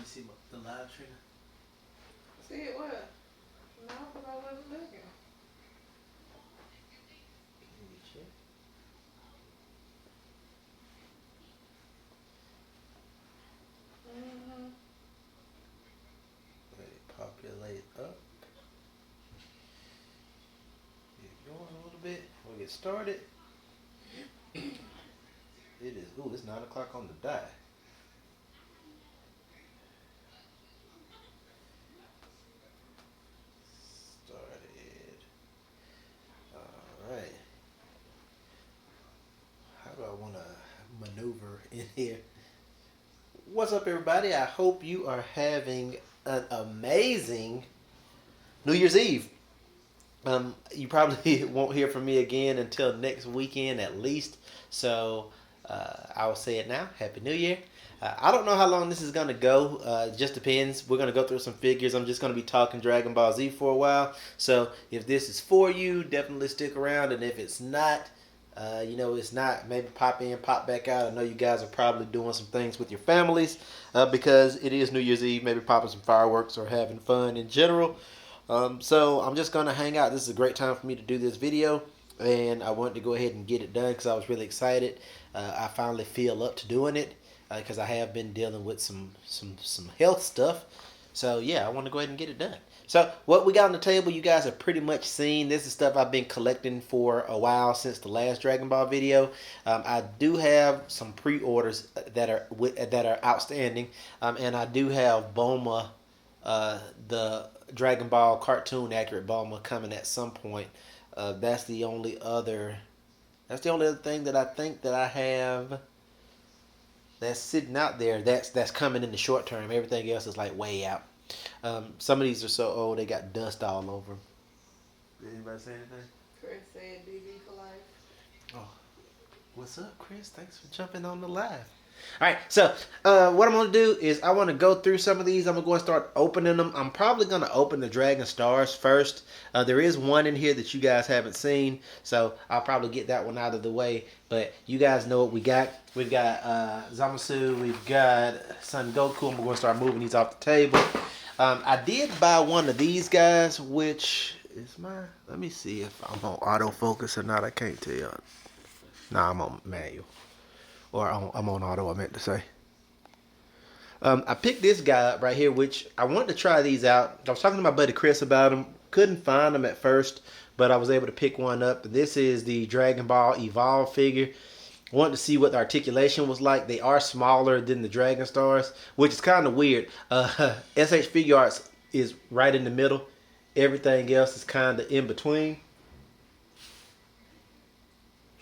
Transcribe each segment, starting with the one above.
you see the live trigger? See it what? No, because I wasn't looking. Can you check? Let it populate up. Get it going a little bit. We'll get started. It is, ooh, it's 9 o'clock on the dot. Started. Alright. How do I want to maneuver in here? What's up, everybody? I hope you are having an amazing New Year's Eve. You probably won't hear from me again until next weekend at least. So I will say it now. Happy New Year. I don't know how long this is going to go. It just depends. We're going to go through some figures. I'm just going to be talking Dragon Ball Z for a while. So if this is for you, definitely stick around. And if it's not, it's not, maybe pop in, pop back out. I know you guys are probably doing some things with your families because it is New Year's Eve. Maybe popping some fireworks or having fun in general. So I'm just going to hang out. This is a great time for me to do this video. And I wanted to go ahead and get it done because I was really excited. I finally feel up to doing it because I have been dealing with some health stuff. So yeah, I want to go ahead and get it done. So what we got on the table, you guys have pretty much seen. This is stuff I've been collecting for a while since the last Dragon Ball video. I do have some pre-orders that are outstanding, and I do have Bulma, the Dragon Ball cartoon accurate Bulma, coming at some point. That's the only other thing that I think that I have that's sitting out there that's coming in the short term. Everything else is like way out. Some of these are so old they got dust all over them. Did anybody say anything? Chris said DB for life. Oh, what's up, Chris? Thanks for jumping on the live. All right, so what I'm going to do is I want to go through some of these. I'm going to go and start opening them. I'm probably going to open the Dragon Stars first. There is one in here that you guys haven't seen, so I'll probably get that one out of the way. But you guys know what we got. We've got Zamasu. We've got Son Goku. I'm going to start moving these off the table. I did buy one of these guys, which is my... Let me see if I'm on autofocus or not. I can't tell. Nah, I'm on manual. Or I'm on auto, I meant to say. I picked this guy up right here, which I wanted to try these out. I was talking to my buddy Chris about them. Couldn't find them at first, but I was able to pick one up. This is the Dragon Ball Evolve figure. Wanted to see what the articulation was like. They are smaller than the Dragon Stars, which is kind of weird. SH Figuarts is right in the middle. Everything else is kind of in between.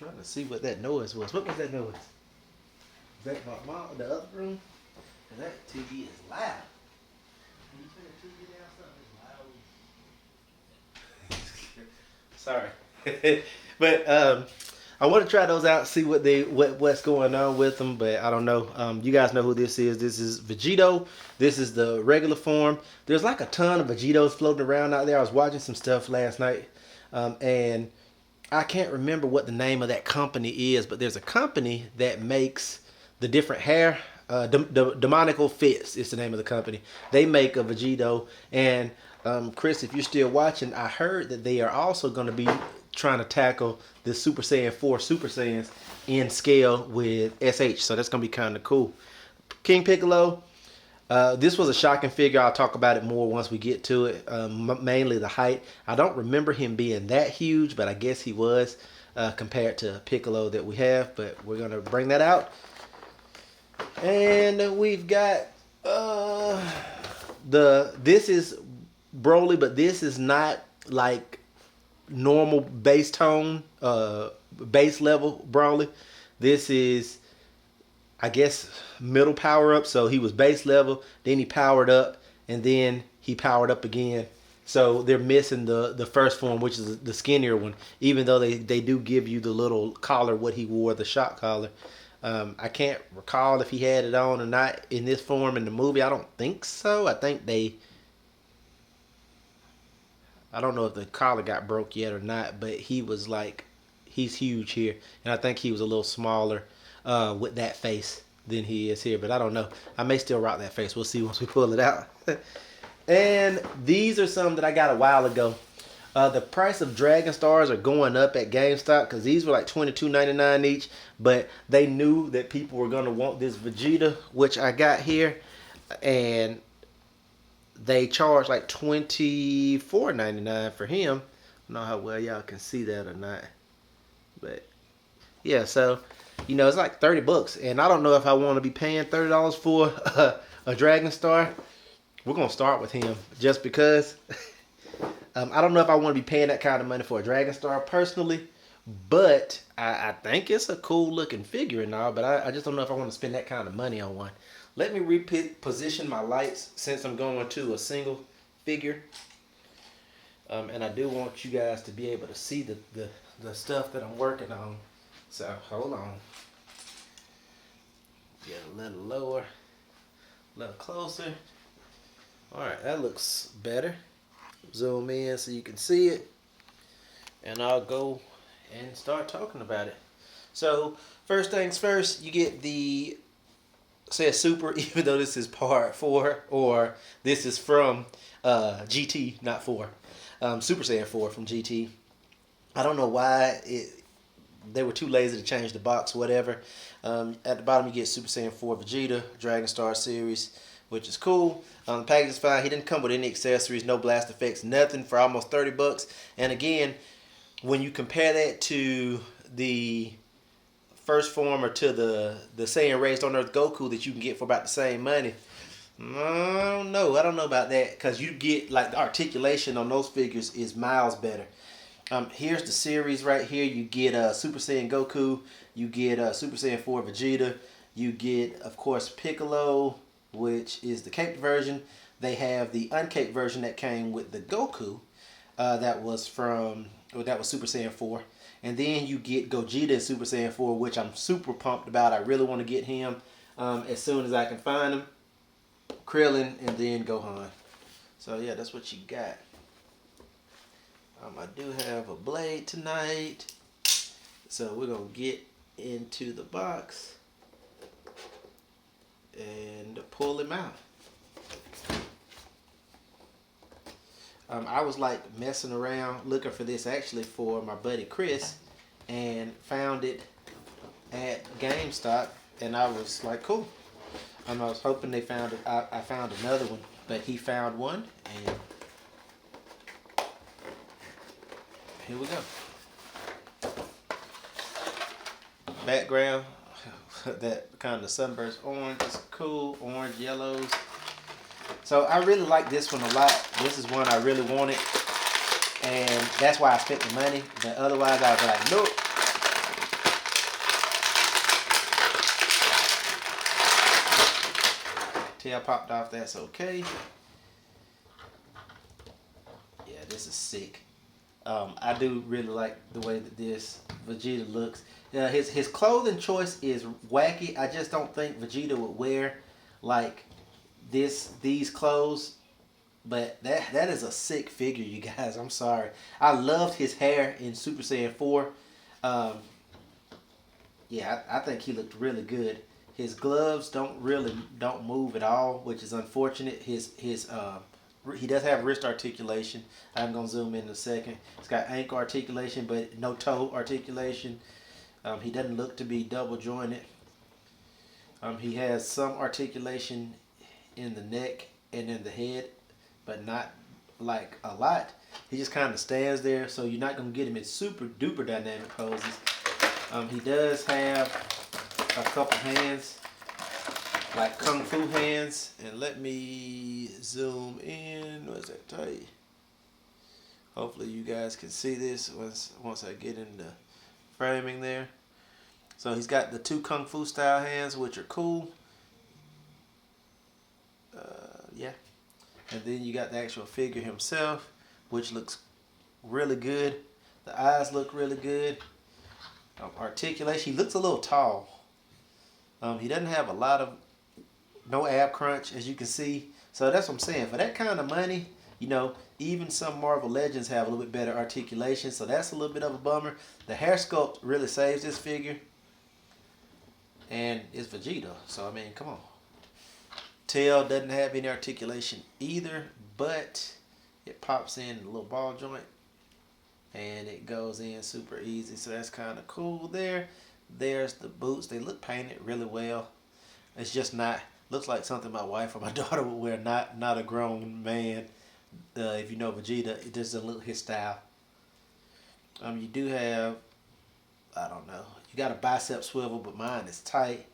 I'm trying to see what that noise was. What was that noise? Is that my mom in the other room? And that TV is loud. Can you turn the TV down something? Sorry. But I want to try those out, see what's going on with them, but I don't know. You guys know who this is. This is Vegito. This is the regular form. There's like a ton of Vegitos floating around out there. I was watching some stuff last night, and I can't remember what the name of that company is, but there's a company that makes the different hair. Demonical Fits is the name of the company. They make a Vegito. And Chris, if you're still watching, I heard that they are also going to be trying to tackle the Super Saiyan 4 Super Saiyans in scale with SH. So that's going to be kind of cool. King Piccolo. This was a shocking figure. I'll talk about it more once we get to it. Mainly the height. I don't remember him being that huge, but I guess he was compared to Piccolo that we have. But we're going to bring that out. And we've got this is Broly, but this is not like normal base tone, base level Broly. This is, I guess, middle power up. So he was base level, then he powered up, and then he powered up again. So they're missing the first form, which is the skinnier one, even though they do give you the little collar, what he wore, the shock collar. I can't recall if he had it on or not in this form in the movie. I don't think so. I think I don't know if the collar got broke yet or not, but he was he's huge here. And I think he was a little smaller with that face. than he is here, but I don't know. I may still rock that face. We'll see once we pull it out. And these are some that I got a while ago. The price of Dragon Stars are going up at GameStop because these were like $22.99 each. But they knew that people were going to want this Vegeta, which I got here. And they charged like $24.99 for him. I don't know how well y'all can see that or not. But yeah, so it's like 30 bucks. And I don't know if I want to be paying $30 for a Dragon Star. We're going to start with him just because. I don't know if I want to be paying that kind of money for a Dragon Star personally, but I think it's a cool looking figure and all, but I just don't know if I want to spend that kind of money on one. Let me reposition my lights since I'm going to a single figure. And I do want you guys to be able to see the stuff that I'm working on. So hold on. Get a little lower, a little closer. Alright, that looks better. Zoom in so you can see it. And I'll go and start talking about it. So, first things first, you get the says Super, even though this is part 4, or this is from GT, not 4. Super Saiyan 4 from GT. I don't know why they were too lazy to change the box, whatever. At the bottom, you get Super Saiyan 4 Vegeta, Dragon Star series, which is cool. The package is fine. He didn't come with any accessories, no blast effects, nothing for almost 30 bucks. And again, when you compare that to the first form or to the Saiyan raised on Earth Goku that you can get for about the same money, I don't know about that, because you get like the articulation on those figures is miles better. Here's the series right here. You get Super Saiyan Goku, you get Super Saiyan 4 Vegeta, you get, of course, Piccolo, which is the caped version. They have the uncaped version that came with the Goku, that was Super Saiyan 4. And then you get Gogeta in Super Saiyan 4, which I'm super pumped about. I really want to get him as soon as I can find him. Krillin, and then Gohan. So yeah, that's what you got. I do have a blade tonight. So we're going to get into the box and pull him out. I was like messing around looking for this actually for my buddy Chris, and found it at GameStop, and I was like, cool. I was hoping they found it. I found another one, but he found one, and here we go. Background, that kind of sunburst orange is cool, orange, yellows. So I really like this one a lot. This is one I really wanted, and that's why I spent the money. But otherwise, I was like, nope. Tail popped off, that's okay. Yeah, this is sick. I do really like the way that this Vegeta looks. His clothing choice is wacky. I just don't think Vegeta would wear like these clothes. But that is a sick figure, you guys. I'm sorry. I loved his hair in Super Saiyan 4. Yeah, I think he looked really good. His gloves don't move at all, which is unfortunate. He does have wrist articulation. I'm gonna zoom in a second. It's got ankle articulation, but no toe articulation. He doesn't look to be double jointed. He has some articulation in the neck and in the head, but not like a lot. He just kind of stands there, so you're not gonna get him in super duper dynamic poses. He does have a couple hands, like kung fu hands, and let me zoom in. What's that tight? Hopefully you guys can see this once I get into framing there. So he's got the 2 kung fu style hands, which are cool. Yeah, and then you got the actual figure himself, which looks really good. The eyes look really good. Articulation, he looks a little tall. He doesn't have a lot of, no ab crunch, as you can see. So that's what I'm saying. For that kind of money, even some Marvel Legends have a little bit better articulation. So that's a little bit of a bummer. The hair sculpt really saves this figure. and it's Vegeta. So I mean, come on. Tail doesn't have any articulation either, but it pops in a little ball joint and it goes in super easy. So that's kind of cool there. There's the boots. They look painted really well. It's just not, looks like something my wife or my daughter would wear, not a grown man. If you know Vegeta, it doesn't look his style. You do have, I don't know, you got a bicep swivel, but mine is tight.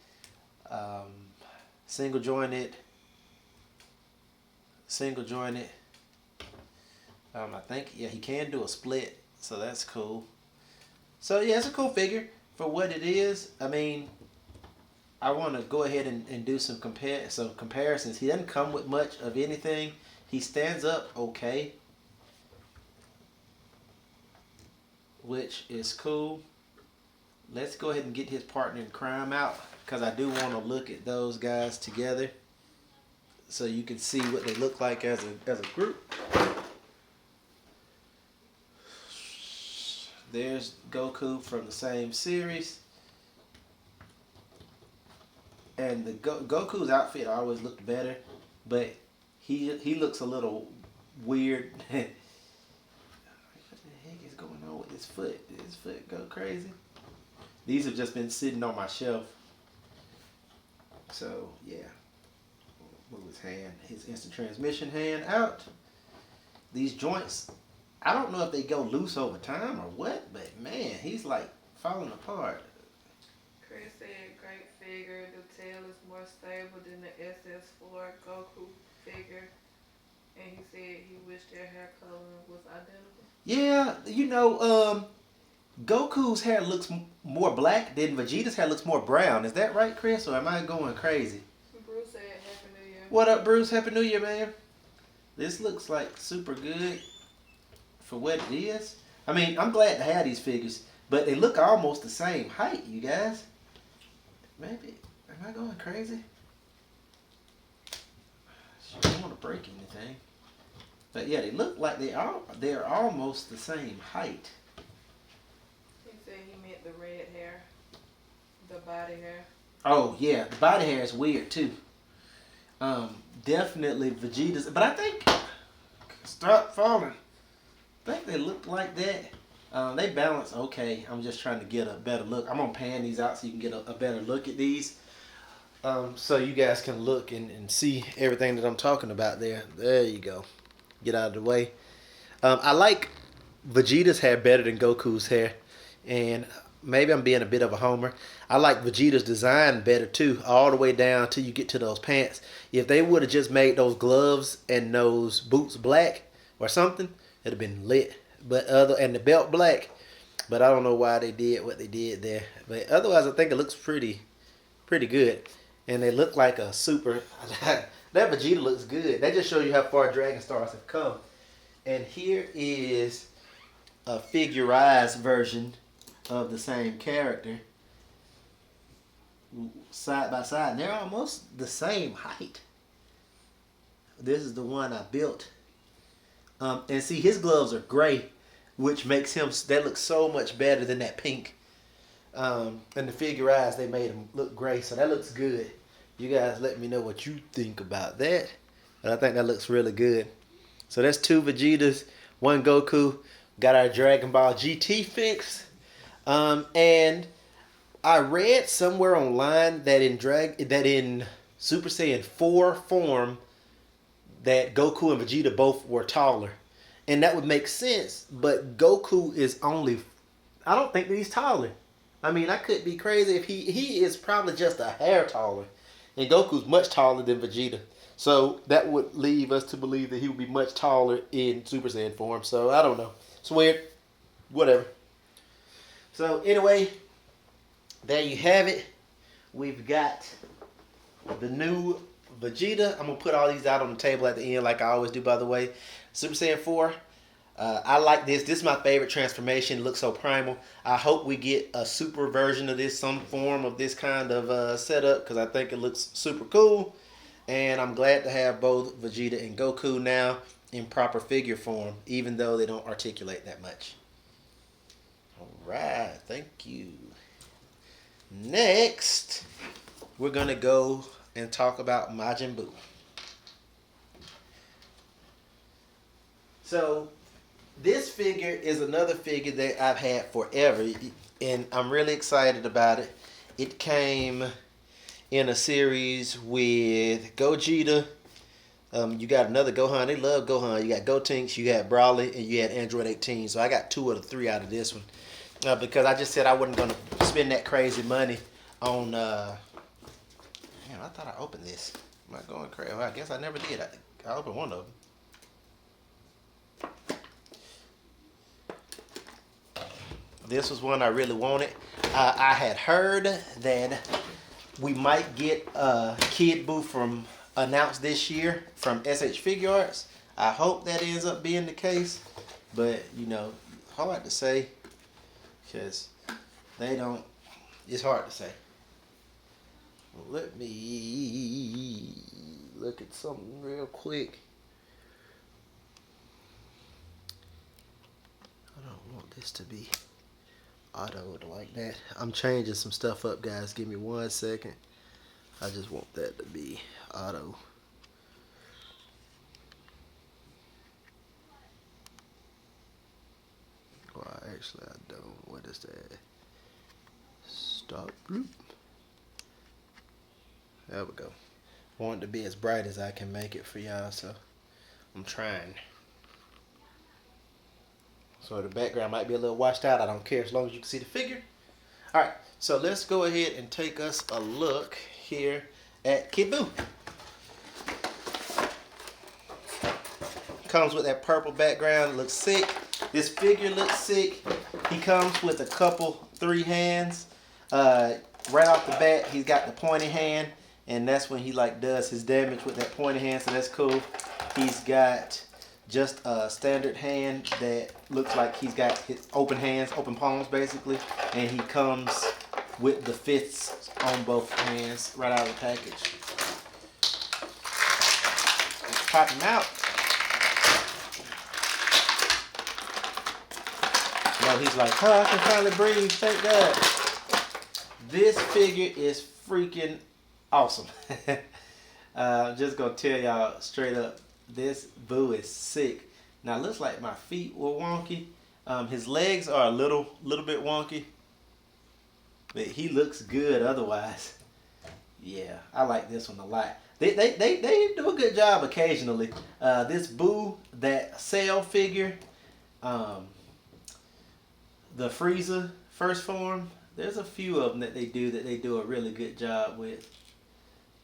Single jointed. I think, yeah, he can do a split, so that's cool. So yeah, it's a cool figure for what it is. I mean, I want to go ahead and do some comparisons. He doesn't come with much of anything. He stands up okay, which is cool. Let's go ahead and get his partner in crime out, because I do want to look at those guys together so you can see what they look like as a group. There's Goku from the same series. And the Goku's outfit always looked better, but he looks a little weird. What the heck is going on with his foot? Did his foot go crazy? These have just been sitting on my shelf. So yeah, move his hand, his instant transmission hand out. These joints, I don't know if they go loose over time or what, but man, he's like falling apart. Chris said, great figure. The tail is more stable than the SS4 Goku figure. And he said he wished their hair coloring was identical. Yeah, Goku's hair looks more black than Vegeta's hair looks more brown. Is that right, Chris, or am I going crazy? Bruce said Happy New Year. What up, Bruce? Happy New Year, man. This looks like super good for what it is. I mean, I'm glad to have these figures, but they look almost the same height, you guys. Maybe, am I going crazy? I don't want to break anything. But yeah, they look like they're almost the same height. He said he meant the red hair, the body hair. Oh yeah, the body hair is weird too. Definitely Vegeta's, but I think, stop falling. I think they look like that. They balance okay. I'm just trying to get a better look. I'm gonna pan these out so you can get a better look at these. So you guys can look and see everything that I'm talking about there. There you go. Get out of the way. I like Vegeta's hair better than Goku's hair. And maybe I'm being a bit of a homer. I like Vegeta's design better too, all the way down till you get to those pants. If they would have just made those gloves and those boots black or something, it'd have been lit. And the belt black. But I don't know why they did what they did there. But otherwise, I think it looks pretty good. And they look like a super. That Vegeta looks good. That just shows you how far Dragon Stars have come. And here is a figurized version of the same character, side by side. And they're almost the same height. This is the one I built. And see, his gloves are gray, which makes him, that looks so much better than that pink. And the figurized, they made him look gray, so that looks good. You guys let me know what you think about that. But I think that looks really good. So that's 2 Vegetas, 1 Goku. Got our Dragon Ball GT fix. And I read somewhere online that in Super Saiyan 4 form, that Goku and Vegeta both were taller. And that would make sense, but Goku is only, I don't think that he's taller. I mean, I could be crazy if he is probably just a hair taller. And Goku's much taller than Vegeta. So that would leave us to believe that he would be much taller in Super Saiyan form. So I don't know. It's weird. Whatever. So anyway, there you have it. We've got the new Vegeta. I'm going to put all these out on the table at the end like I always do, by the way. Super Saiyan 4. I like this. This is my favorite transformation. It looks so primal. I hope we get a super version of this, some form of this kind of setup, because I think it looks super cool. And I'm glad to have both Vegeta and Goku now in proper figure form, even though they don't articulate that much. All right. Thank you. Next, we're gonna go and talk about Majin Buu. So this figure is another figure that I've had forever, and I'm really excited about it. It came in a series with Gogeta. You got another Gohan. They love Gohan. You got Gotenks, you had Brawley, and you had Android 18. So I got 2 of the 3 out of this one. Because I just said I wasn't going to spend that crazy money on... Damn, I thought I opened this. Am I going crazy? Well, I guess I never did. I opened one of them. This was one I really wanted. I had heard that we might get Kid Buu from announced this year from SH Figuarts. I hope that ends up being the case, but you know, hard to say because they don't. It's hard to say. Let me look at something real quick. I don't want this to be autoed like that. I'm changing some stuff up, guys. Give me 1 second. I just want that to be auto. Well, actually, I don't. What is that? Stop group. There we go. I want it to be as bright as I can make it for y'all, so I'm trying. So the background might be a little washed out. I don't care as long as you can see the figure. All right, so let's go ahead and take us a look here at Kid Buu. Comes with that purple background. Looks sick. This figure looks sick. He comes with a couple 3 hands. Right off the bat, he's got the pointy hand, and that's when he like does his damage with that pointy hand. So that's cool. He's got just a standard hand that looks like he's got his open hands, open palms basically, and he comes with the fists on both hands right out of the package. Let's pop him out. No, he's like, oh, I can finally breathe, thank God. This figure is freaking awesome. I'm just gonna tell y'all straight up, this Buu is sick. Now it looks like my feet were wonky. His legs are a little bit wonky, but he looks good otherwise. Yeah, I like this one a lot. They do a good job occasionally. This Buu, that Cell figure, the Frieza first form, there's a few of them that they do a really good job with.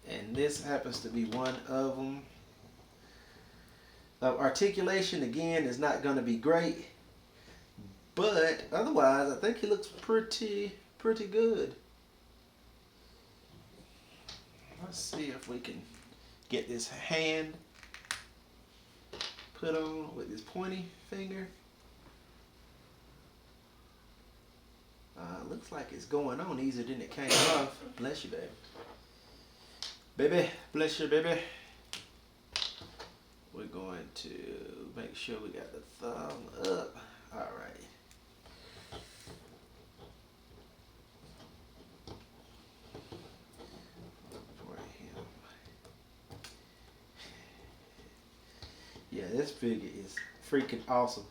And this happens to be one of them. Articulation again is not going to be great, but otherwise I think he looks pretty good. Let's see if we can get this hand put on with this pointy finger. Looks like it's going on easier than it came off. Bless you, baby. Baby, bless you, baby. We're going to make sure we got the thumb up. All right. For him. Yeah, this figure is freaking awesome.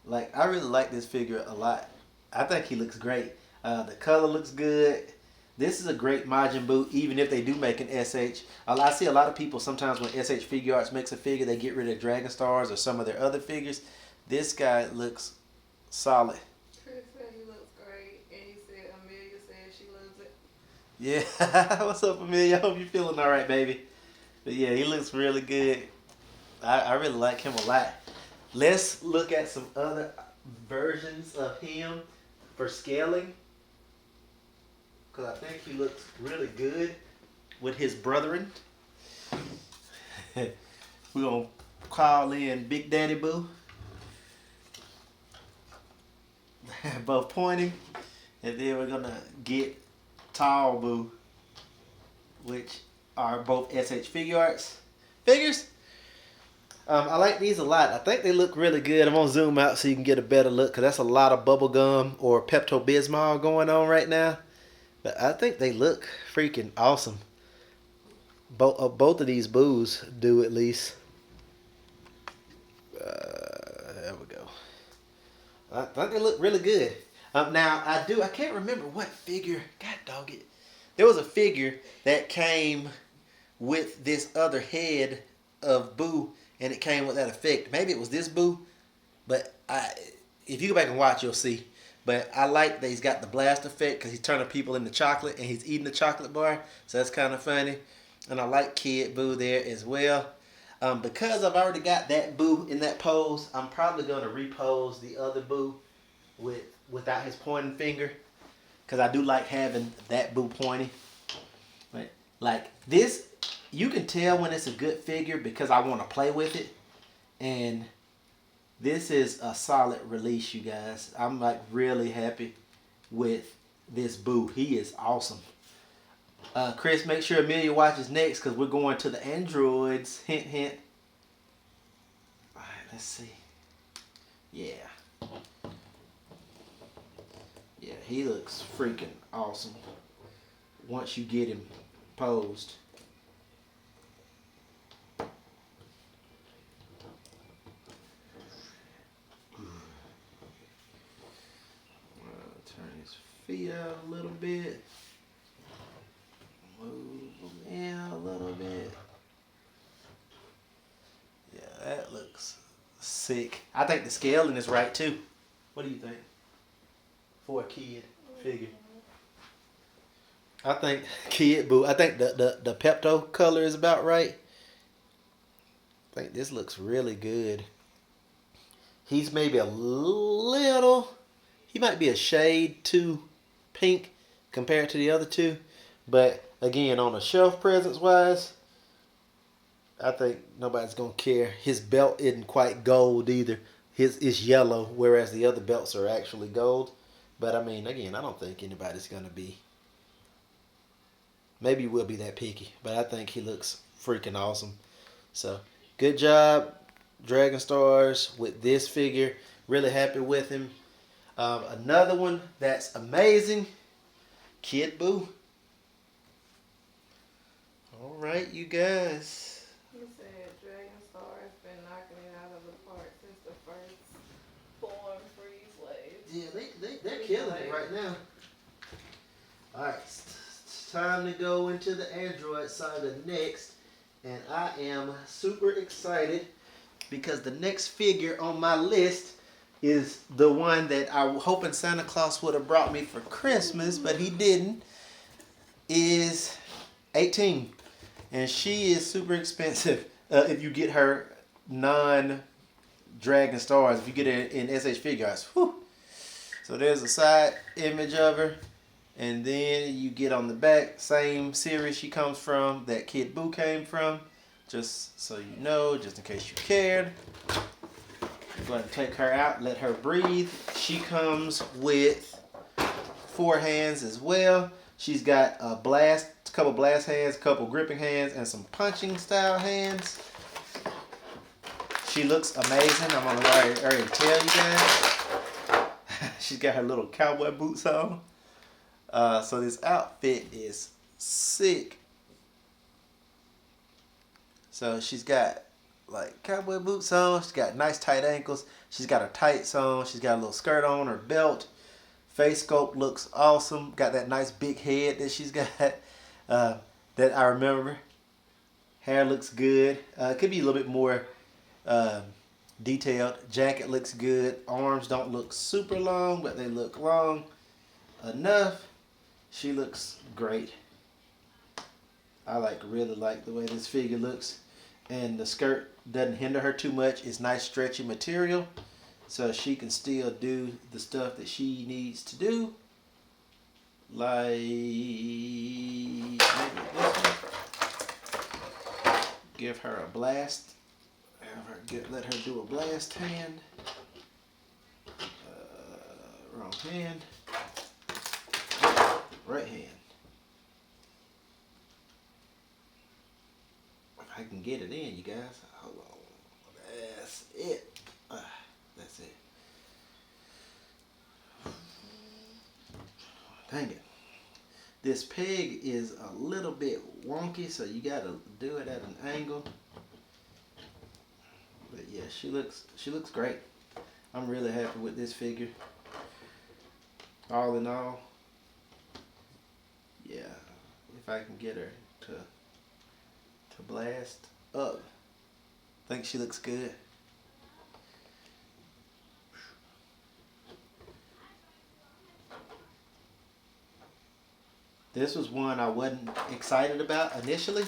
Like, I really like this figure a lot. I think he looks great. The color looks good. This is a great Majin Buu, even if they do make an SH. I see a lot of people sometimes when SH Figuarts makes a figure, they get rid of Dragon Stars or some of their other figures. This guy looks solid. Chris said he looks great, and he said Amelia said she loves it. Yeah, what's up, Amelia? I hope you're feeling all right, baby. But yeah, he looks really good. I really like him a lot. Let's look at some other versions of him for scaling, because I think he looks really good with his brethren. We're going to call in Big Daddy Buu. Both pointing. And then we're going to get Tall Buu, which are both SH Figuarts figures. I like these a lot. I think they look really good. I'm going to zoom out so you can get a better look, because that's a lot of bubblegum or Pepto-Bismol going on right now. But I think they look freaking awesome. Both of these Boos do at least. There we go. I think they look really good. Now I can't remember what figure. God dog it. There was a figure that came with this other head of Boo, and it came with that effect. Maybe it was this Boo, but if you go back and watch, you'll see. But I like that he's got the blast effect because he's turning people into chocolate and he's eating the chocolate bar, so that's kind of funny. And I like Kid Boo there as well. Because I've already got that Boo in that pose, I'm probably going to repose the other Boo without his pointing finger, because I do like having that Boo pointy. Right? Like this, you can tell when it's a good figure because I want to play with it, and this is a solid release, you guys. I'm like really happy with this Boo. He is awesome. Chris, make sure Amelia watches next because we're going to the androids. Hint, hint. All right, let's see. Yeah. Yeah, he looks freaking awesome once you get him posed. Turn his feet out a little bit. Move them in a little bit. Yeah, that looks sick. I think the scaling is right too. What do you think? For a kid figure. I think Kid Boo. I think the Pepto color is about right. I think this looks really good. He's maybe a little. He might be a shade too pink compared to the other two. But again, on a shelf presence wise, I think nobody's gonna care. His belt isn't quite gold either. His is yellow, whereas the other belts are actually gold. But I mean, again, I don't think anybody's gonna be. Maybe we'll be that picky, but I think he looks freaking awesome. So, good job, Dragon Stars, with this figure. Really happy with him. Another one that's amazing, Kid Boo. All right, you guys. He said Dragon Star has been knocking it out of the park since the first Born Free Slaves. Yeah, they're killing it right now. All right, it's time to go into the Android saga next. And I am super excited because the next figure on my list is the one that I was hoping Santa Claus would have brought me for Christmas, but he didn't. Is 18. And she is super expensive if you get her non-Dragon Stars. If you get it in SH Figuarts. Whew. So there's a side image of her. And then you get on the back, same series she comes from, that Kid Boo came from. Just so you know, just in case you cared. I'm going to take her out, let her breathe. She comes with 4 hands as well. She's got a couple blast hands, a couple gripping hands, and some punching style hands. She looks amazing. I'm going to already tell you guys. She's got her little cowboy boots on. So this outfit is sick. So she's got like cowboy boots on. She's got nice tight ankles. She's got her tights on. She's got a little skirt on, her belt. Face sculpt looks awesome. Got that nice big head that she's got that I remember. Hair looks good. It could be a little bit more detailed. Jacket looks good. Arms don't look super long, but they look long enough. She looks great. I really like the way this figure looks. And the skirt doesn't hinder her too much. It's nice stretchy material. So she can still do the stuff that she needs to do. Like maybe this one. Give her a blast. Let her do a blast hand. Wrong hand. Right hand. If I can get it in, you guys. Hold on. That's it. That's it. Dang it. This peg is a little bit wonky, so you gotta do it at an angle. But yeah, she looks great. I'm really happy with this figure. All in all, yeah, if I can get her to blast up, I think she looks good. This was one I wasn't excited about initially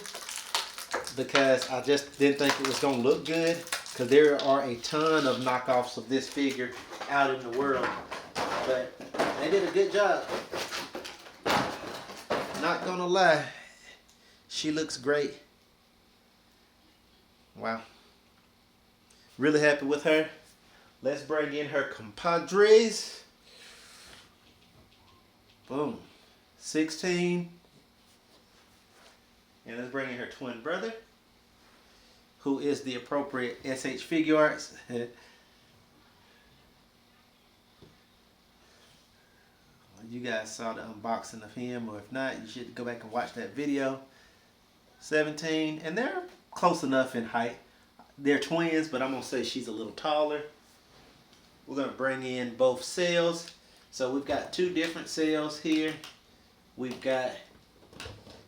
because I just didn't think it was going to look good, because there are a ton of knockoffs of this figure out in the world. But they did a good job. Not going to lie, she looks great. Wow. Really happy with her. Let's bring in her compadres. Boom. 16. And let's bring in her twin brother, who is the appropriate SH Figuarts. You guys saw the unboxing of him, or if not, you should go back and watch that video. 17, and they're close enough in height. They're twins, but I'm going to say she's a little taller. We're going to bring in both cells. So we've got two different cells here. We've got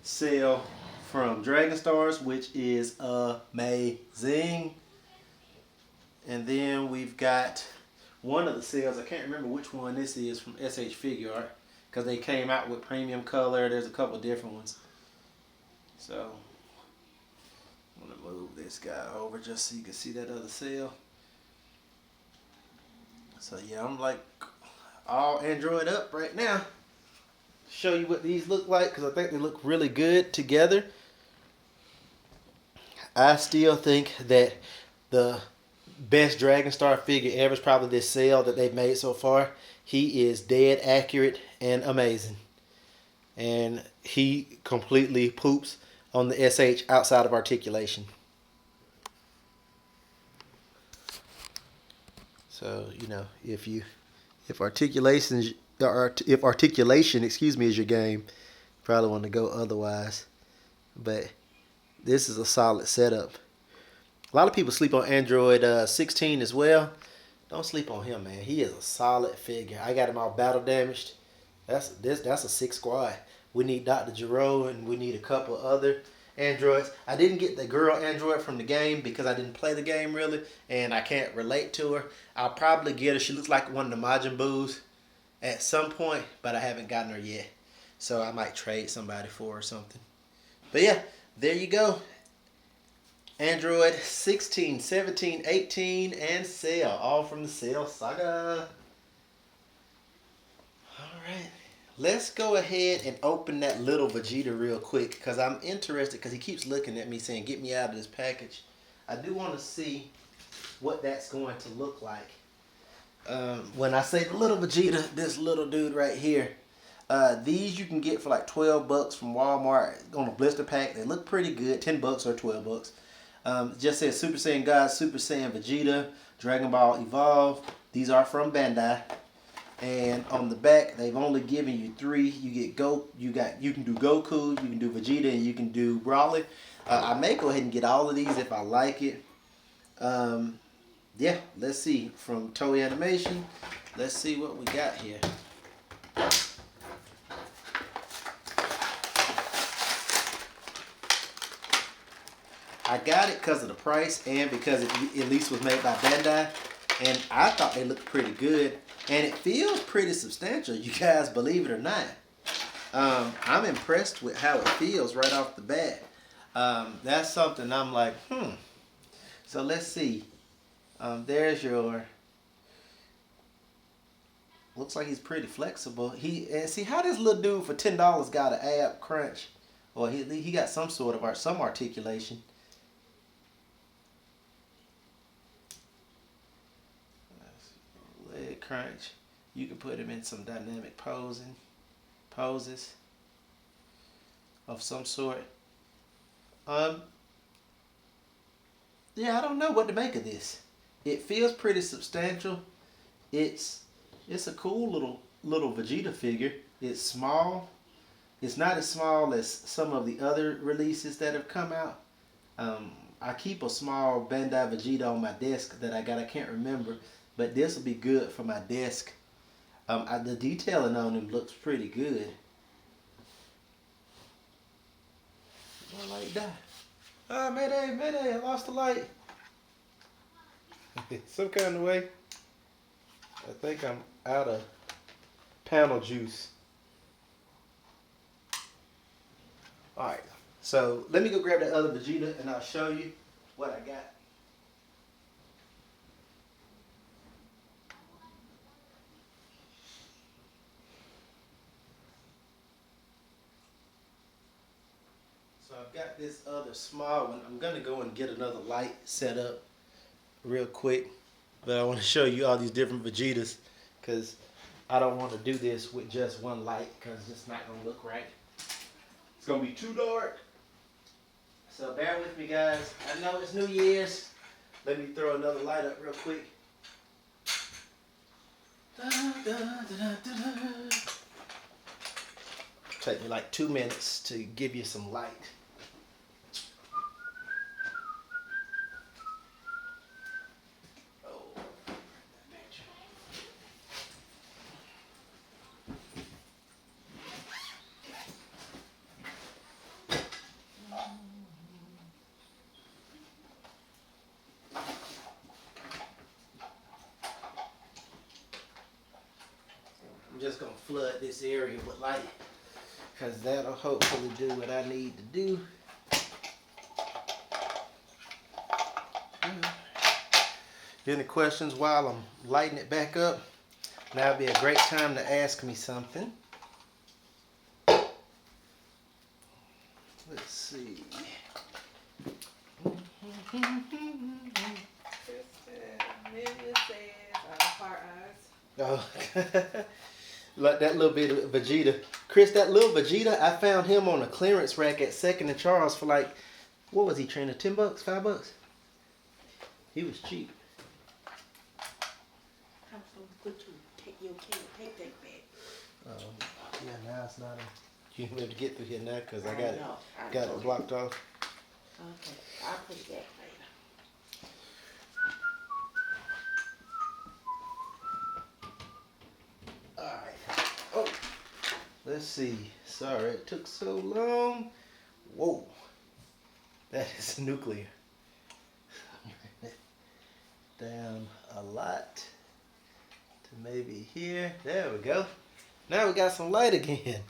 cell from Dragon Stars, which is amazing. And then we've got one of the cells, I can't remember which one this is, from SH Figuart, because they came out with premium color. There's a couple different ones. So I'm going to move this guy over just so you can see that other cell. So yeah, I'm like all Android up right now. Show you what these look like, because I think they look really good together. I still think that the best Dragon Star figure ever is probably this cell that they've made so far. He is dead accurate and amazing. And he completely poops on the SH outside of articulation. So, you know, if articulation, excuse me, is your game, you probably want to go otherwise. But this is a solid setup. A lot of people sleep on Android 16 as well. Don't sleep on him, man. He is a solid figure. I got him all battle damaged. That's a 6 squad. We need Dr. Gero, and we need a couple other androids. I didn't get the girl android from the game because I didn't play the game really, and I can't relate to her. I'll probably get her. She looks like one of the Majin Buus at some point, but I haven't gotten her yet. So I might trade somebody for her or something. But yeah, there you go. Android 16, 17, 18, and Cell. All from the Cell Saga. Alright. Let's go ahead and open that little Vegeta real quick, because I'm interested, because he keeps looking at me saying, get me out of this package. I do want to see what that's going to look like. When I say the little Vegeta, this little dude right here, these you can get for like $12 from Walmart on a blister pack. They look pretty good, $10 or $12. Just says Super Saiyan God, Super Saiyan Vegeta, Dragon Ball Evolve. These are from Bandai. And on the back, they've only given you 3. You can do Goku, you can do Vegeta, and you can do Broly. I may go ahead and get all of these if I like it. Yeah, let's see. From Toei Animation, let's see what we got here. I got it because of the price and because it at least was made by Bandai. And I thought they looked pretty good. And it feels pretty substantial, you guys, believe it or not. I'm impressed with how it feels right off the bat. That's something I'm like, So let's see. There's your... Looks like he's pretty flexible. See how this little dude for $10 got an ab crunch. Or he got some sort of some articulation. Leg crunch. You can put him in some dynamic poses of some sort. Yeah, I don't know what to make of this. It feels pretty substantial. It's a cool little Vegeta figure. It's small. It's not as small as some of the other releases that have come out. I keep a small Bandai Vegeta on my desk that I got. I can't remember, but this will be good for my desk. The detailing on him looks pretty good. My light die. Ah, mayday, mayday! I lost the light. Some kind of way. I think I'm out of panel juice. Alright, so let me go grab that other Vegeta and I'll show you what I got. So I've got this other small one. I'm going to go and get another light set up real quick. But I want to show you all these different Vegetas because I don't want to do this with just one light because it's not going to look right. It's going to be too dark. So bear with me, guys. I know it's New Year's. Let me throw another light up real quick. Take me like 2 minutes to give you some light. I'm just going to flood this area with light because that'll hopefully do what I need to do. Any questions while I'm lighting it back up? Now would be a great time to ask me something. Let's see. Oh, like that little bit of Vegeta. Chris, that little Vegeta, I found him on a clearance rack at 2nd and Charles for like, what was he training, $10, $5? He was cheap. I'm so good to take your take that back. Yeah, now it's not a, you have to get through here now because I got I got it blocked off. Okay, I'll put it back later. Alright. Oh, let's see. Sorry it took so long. Whoa. That is nuclear. Down a lot to maybe here. There we go. Now we got some light again.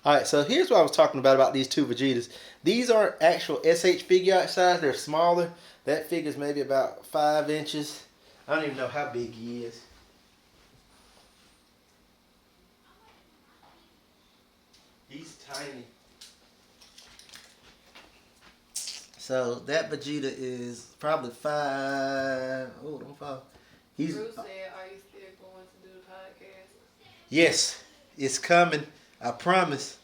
Alright, so here's what I was talking about these two Vegetas. These are actual SH Figuarts size. They're smaller. That figure's maybe about 5 inches. I don't even know how big he is. He's tiny. So that Vegeta is probably 5. Oh, don't fall. He's. Bruce said, "Are you still going to do the podcast?" Yes, it's coming. I promise.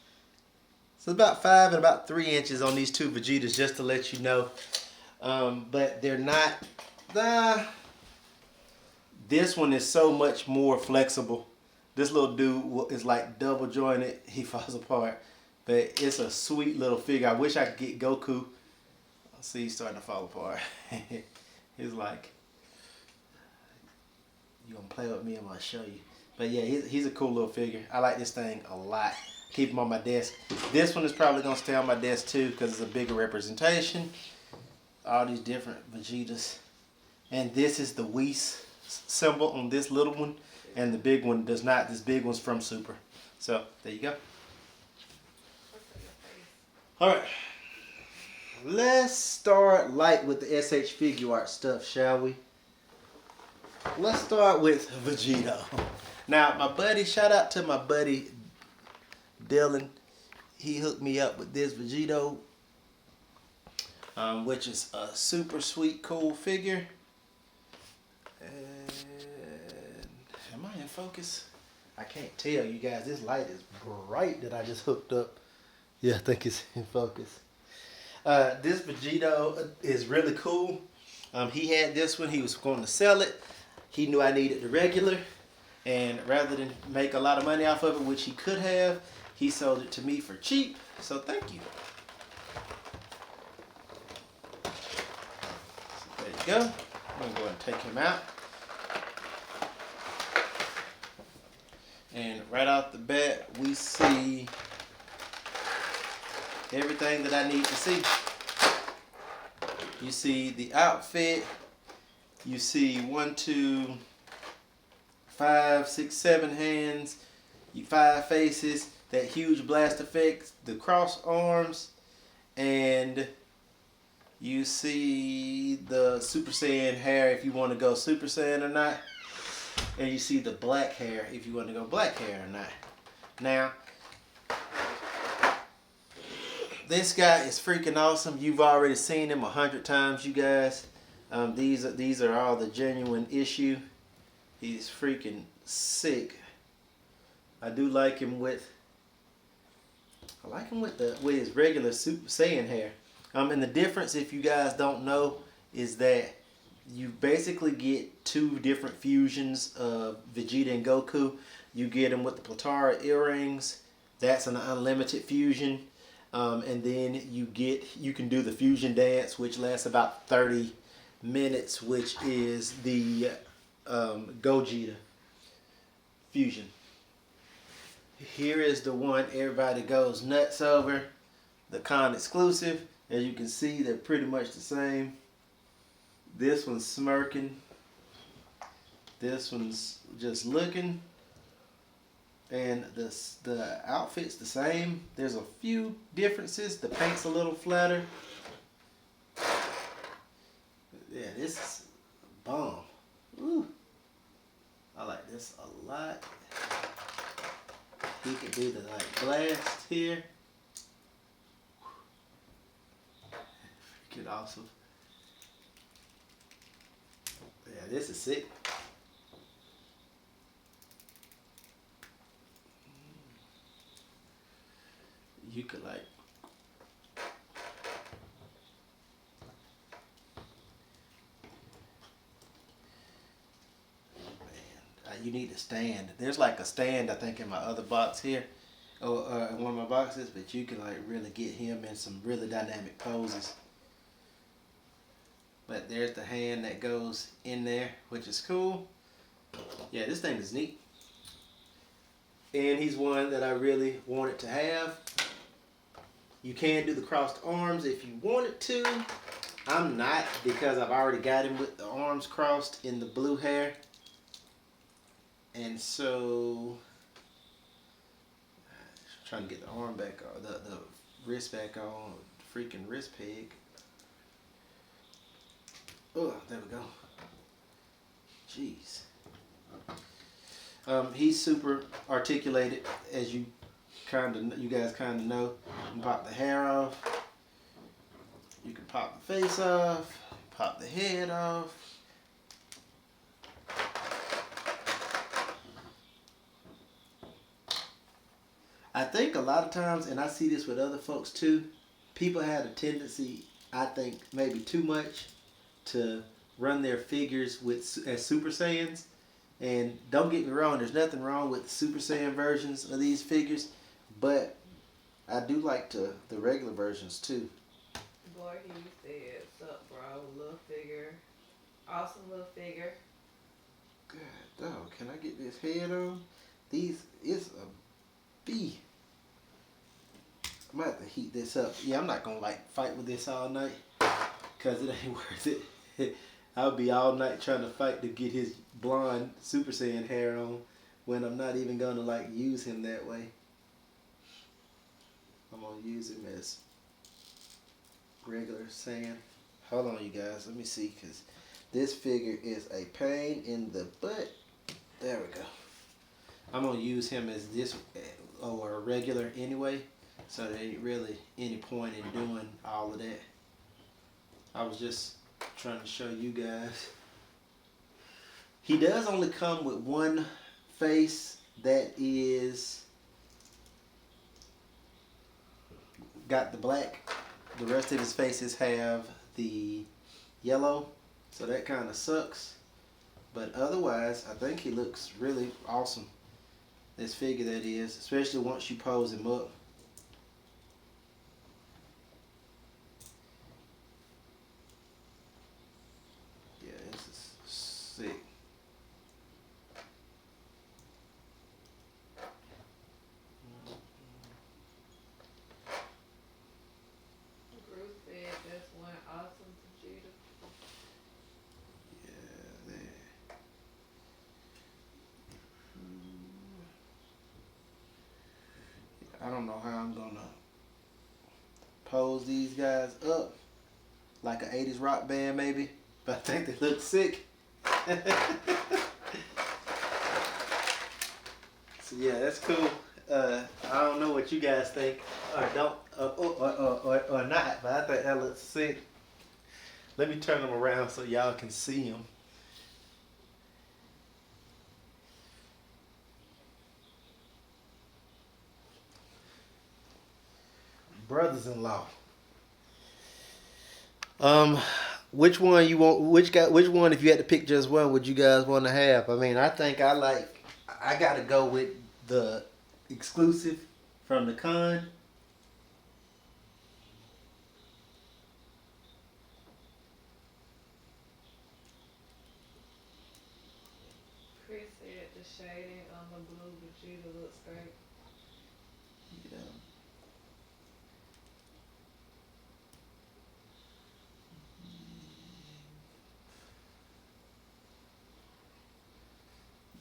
So about 5 and about 3 inches on these two Vegetas, just to let you know. But they're not. This one is so much more flexible. This little dude is like double jointed. He falls apart. But it's a sweet little figure. I wish I could get Goku. See, he's starting to fall apart. He's like, you gonna play with me? I'm gonna show you. But yeah, he's a cool little figure. I like this thing a lot. Keep him on my desk. This one is probably gonna stay on my desk too because it's a bigger representation. All these different Vegetas. And this is the Whis symbol on this little one. And the big one does not. This big one's from Super. So, there you go. Alright. Let's start light with the SH Figuarts stuff, shall we? Let's start with Vegito. Now, my buddy, shout out to my buddy Dylan. He hooked me up with this Vegito, which is a super sweet, cool figure. And am I in focus? I can't tell you guys. This light is bright that I just hooked up. Yeah, I think it's in focus. This Vegito is really cool. He had this one. He was going to sell it. He knew I needed the regular. And rather than make a lot of money off of it, which he could have, he sold it to me for cheap, so thank you. So there you go. I'm going to go ahead and take him out. And right off the bat, we see everything that I need to see. You see the outfit. You see 1, 2, 5, 6, 7 hands. 5 faces. That huge blast effect. The cross arms. And you see the Super Saiyan hair if you want to go Super Saiyan or not. And you see the black hair if you want to go black hair or not. Now, this guy is freaking awesome. You've already seen him 100 times, you guys. These are all the genuine issue. He's freaking sick. I do like him with. I like him with his regular Super Saiyan hair. And the difference, if you guys don't know, is that you basically get 2 different fusions of Vegeta and Goku. You get them with the Platara earrings. That's an unlimited fusion. And then you can do the fusion dance, which lasts about 30 minutes, which is the Gogeta fusion. Here is the one everybody goes nuts over, the con exclusive. As you can see, they're pretty much the same. This one's smirking. This one's just looking. And the outfit's the same. There's a few differences. The paint's a little flatter. Yeah, this is bomb. Ooh. I like this a lot. He can do the blast here. Freaking awesome. Yeah, this is sick. You could man, you need a stand. There's like a stand I think in my other box here, or in one of my boxes, but you can really get him in some really dynamic poses. But there's the hand that goes in there, which is cool. Yeah, this thing is neat. And he's one that I really wanted to have. You can do the crossed arms if you wanted to. I'm not, because I've already got him with the arms crossed in the blue hair. And so, trying to get the arm back on, the wrist back on, freaking wrist peg. Oh, there we go. Jeez. He's super articulated, as you guys kind of know. You can pop the hair off. You can pop the face off. Pop the head off. I think a lot of times, and I see this with other folks too, people have a tendency, I think maybe too much, to run their figures as Super Saiyans. And don't get me wrong, there's nothing wrong with the Super Saiyan versions of these figures, but I do like the regular versions too. Boy, he said, "Sup, bro? Little figure, awesome little figure." God, dog, can I get this head on? These is a B. I'm gonna have to heat this up. Yeah, I'm not gonna fight with this all night, cause it ain't worth it. I'll be all night trying to fight to get his blonde Super Saiyan hair on, when I'm not even gonna use him that way. I'm gonna use him as regular Saiyan. Hold on, you guys. Let me see, cause this figure is a pain in the butt. There we go. I'm gonna use him as this or regular anyway, so there ain't really any point in doing all of that. I was just trying to show you guys. He does only come with one face that is got the black. The rest of his faces have the yellow, so that kind of sucks. But otherwise, I think he looks really awesome. This figure that is, especially once you pose him up. Yeah, this is sick. Bruce said that's one awesome Vegeta. Yeah, there. I don't know how I'm gonna pose these guys up like an 80s rock band maybe, but I think they look sick. So yeah, that's cool. I don't know what you guys think or don't or not, but I think that looks sick. Let me turn them around so y'all can see them. Brothers-in-law. Which one you want? Which guy? Which one? If you had to pick just one, would you guys want to have? I mean, I think I gotta go with the exclusive from the con. Chris said the shading on the blue Vegeta looks great. Yeah.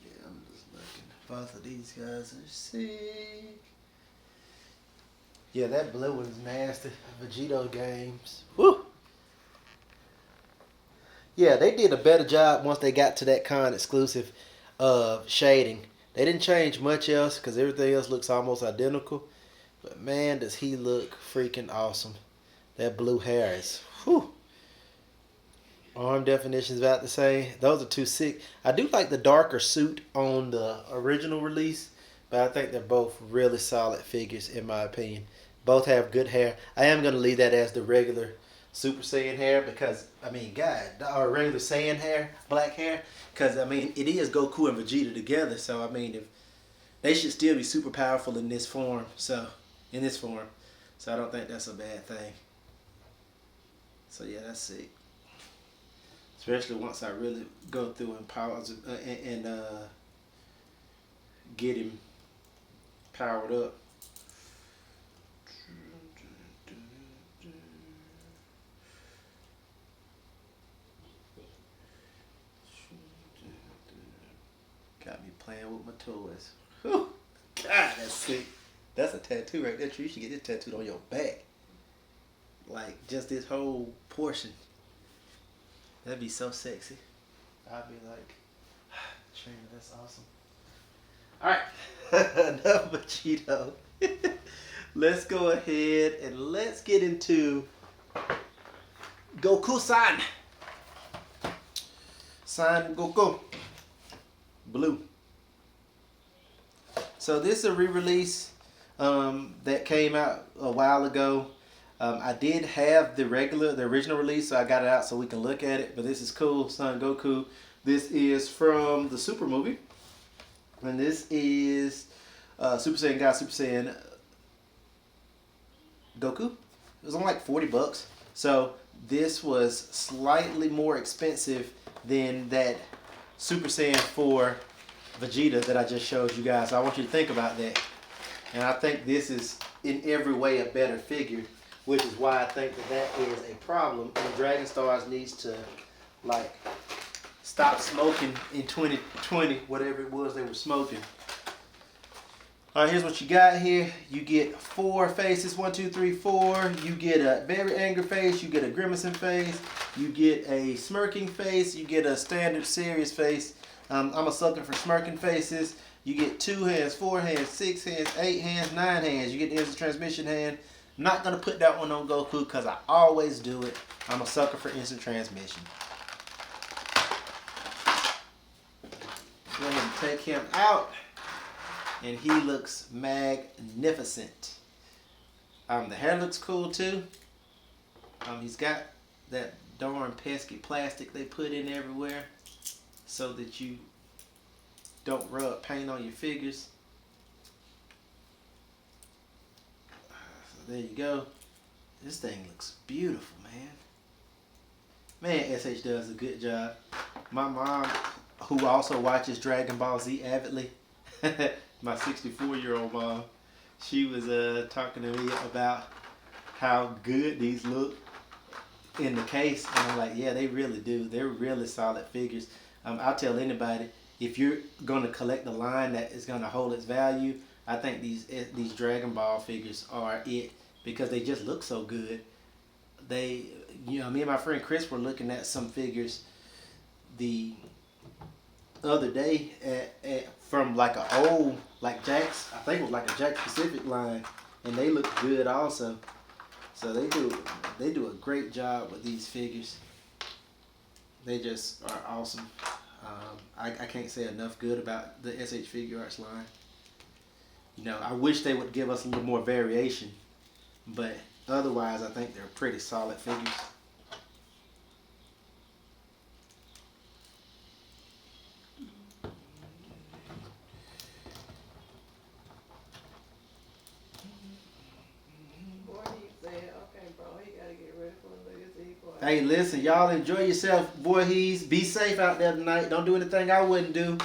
Yeah, I'm just looking. Both of these guys are sick. Yeah, that blue one's nasty. Vegito games. Woo! Yeah, they did a better job once they got to that con exclusive of shading. They didn't change much else because everything else looks almost identical. But man, does he look freaking awesome. That blue hair is, whew. Arm definition's about the same. Those are two sick. I do like the darker suit on the original release, but I think they're both really solid figures in my opinion. Both have good hair. I am going to leave that as the regular Super Saiyan hair because, I mean, God, or regular Saiyan hair, black hair, because, I mean, it is Goku and Vegeta together, so, I mean, if they should still be super powerful in this form, so I don't think that's a bad thing. So, yeah, that's sick. Especially once I really go through and get him powered up. Got me playing with my toys. Whew. God, that's sick. That's a tattoo right there. You should get this tattooed on your back. Like, just this whole portion. That'd be so sexy. I'd be like, Trina, that's awesome. Alright. Enough Vegito. Let's go ahead and let's get into Goku-san. San Goku. Blue. So this is a re-release that came out a while ago. I did have the original release, so I got it out so we can look at it. But this is cool, Son Goku. This is from the Super movie. And this is Super Saiyan God, Super Saiyan Goku. It was only like $40. So this was slightly more expensive than that Super Saiyan 4 Vegeta that I just showed you guys. So I want you to think about that. And I think this is in every way a better figure, which is why I think that is a problem. And Dragon Stars needs to like stop smoking in 2020, whatever it was they were smoking. All right, here's what you got here. You get 4 faces, 1, 2, 3, 4. You get a very angry face. You get a grimacing face. You get a smirking face. You get a standard serious face. I'm a sucker for smirking faces. You get 2 hands, 4 hands, 6 hands, 8 hands, 9 hands. You get the instant transmission hand. I'm not going to put that one on Goku because I always do it. I'm a sucker for instant transmission. Go ahead and take him out. And he looks magnificent. The hair looks cool too. He's got that darn pesky plastic they put in everywhere so that you don't rub paint on your figures. there you go. This thing looks beautiful, man. Man, SH does a good job. My mom, who also watches Dragon Ball Z avidly, my 64-year-old mom, she was talking to me about how good these look in the case, and I'm like, yeah, they really do. They're really solid figures. I'll tell anybody, if you're going to collect a line that is going to hold its value, I think these Dragon Ball figures are it, because they just look so good. They, me and my friend Chris were looking at some figures the other day from like an old, like Jakks, I think it was like a Jakks Pacific line, and they look good also. So they do a great job with these figures. They just are awesome. I can't say enough good about the SH Figuarts line. I wish they would give us a little more variation, but otherwise I think they're pretty solid figures. Hey, listen, y'all enjoy yourself, boy. Be safe out there tonight. Don't do anything I wouldn't do. ...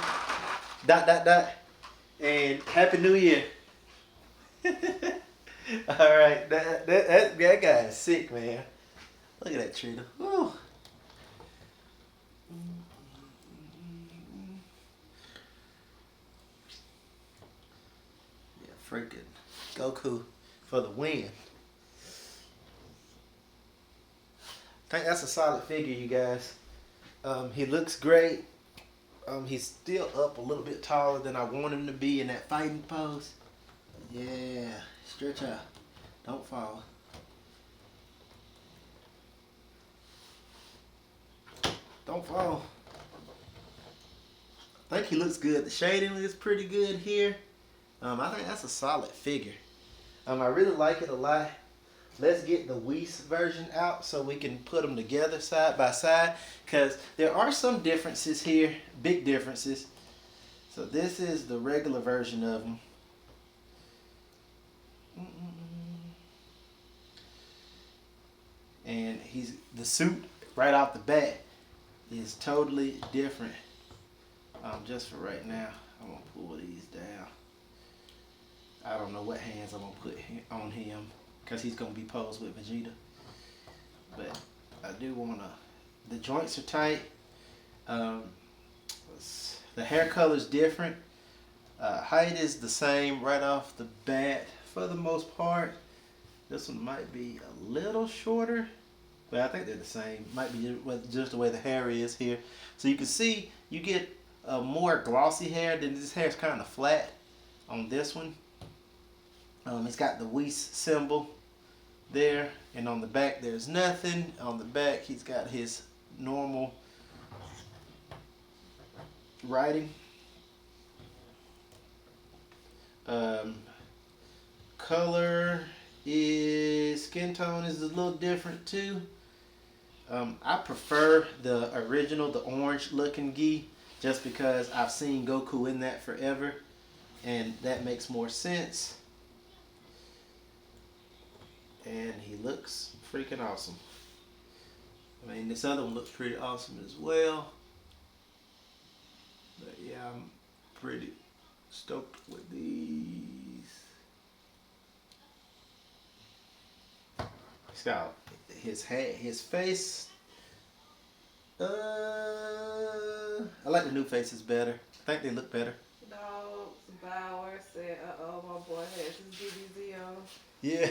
And Happy New Year. All right, that guy is sick, man. Look at that Trina. Woo. Yeah, freaking Goku for the win. I think that's a solid figure, you guys. He looks great. He's still up a little bit taller than I want him to be in that fighting pose. Yeah, stretch out. Don't fall. Don't fall. I think he looks good. The shading is pretty good here. I think that's a solid figure. I really like it a lot. Let's get the Whis version out so we can put them together side by side, because there are some differences here, big differences. So this is the regular version of them. And the suit right off the bat is totally different. Just for right now, I'm gonna pull these down. I don't know what hands I'm gonna put on him, because he's going to be posed with Vegeta. But I do want to... The joints are tight. The hair color is different. Height is the same right off the bat for the most part. This one might be a little shorter, but I think they're the same. Might be just the way the hair is here. So you can see you get a more glossy hair. Then this hair is kind of flat on this one. It's got the Whis symbol there, and on the back there's nothing. On the back he's got his normal writing. Color is, skin tone is a little different too. I prefer the original, the orange looking gi, just because I've seen Goku in that forever, and that makes more sense. And he looks freaking awesome. I mean, this other one looks pretty awesome as well. But yeah, I'm pretty stoked with these. He's got his head, his face. I like the new faces better. I think they look better. Dogs Bauer said, "Uh-oh, my boy has his DBZ on." Yeah,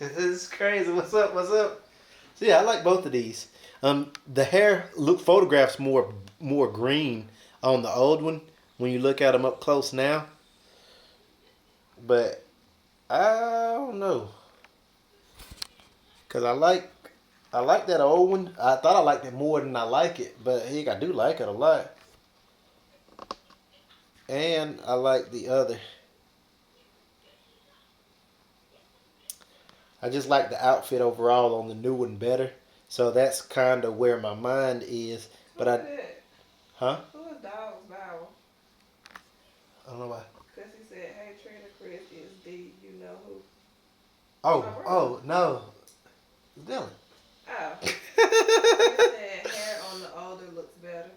it's crazy. What's up? What's up? So yeah, I like both of these. The hair photographs more green on the old one when you look at them up close now. But I don't know, cause I like that old one. I thought I liked it more than I like it, but heck, I do like it a lot. And I like the other. I just like the outfit overall on the new one better. So that's kind of where my mind is. But Who is it? Huh? Who is Dogs Bauer? I don't know why. Because he said, "Hey, Trina, Chris is D. You know who?" Oh, My brother. oh no, Dylan. Oh. Chris said hair on the older looks better.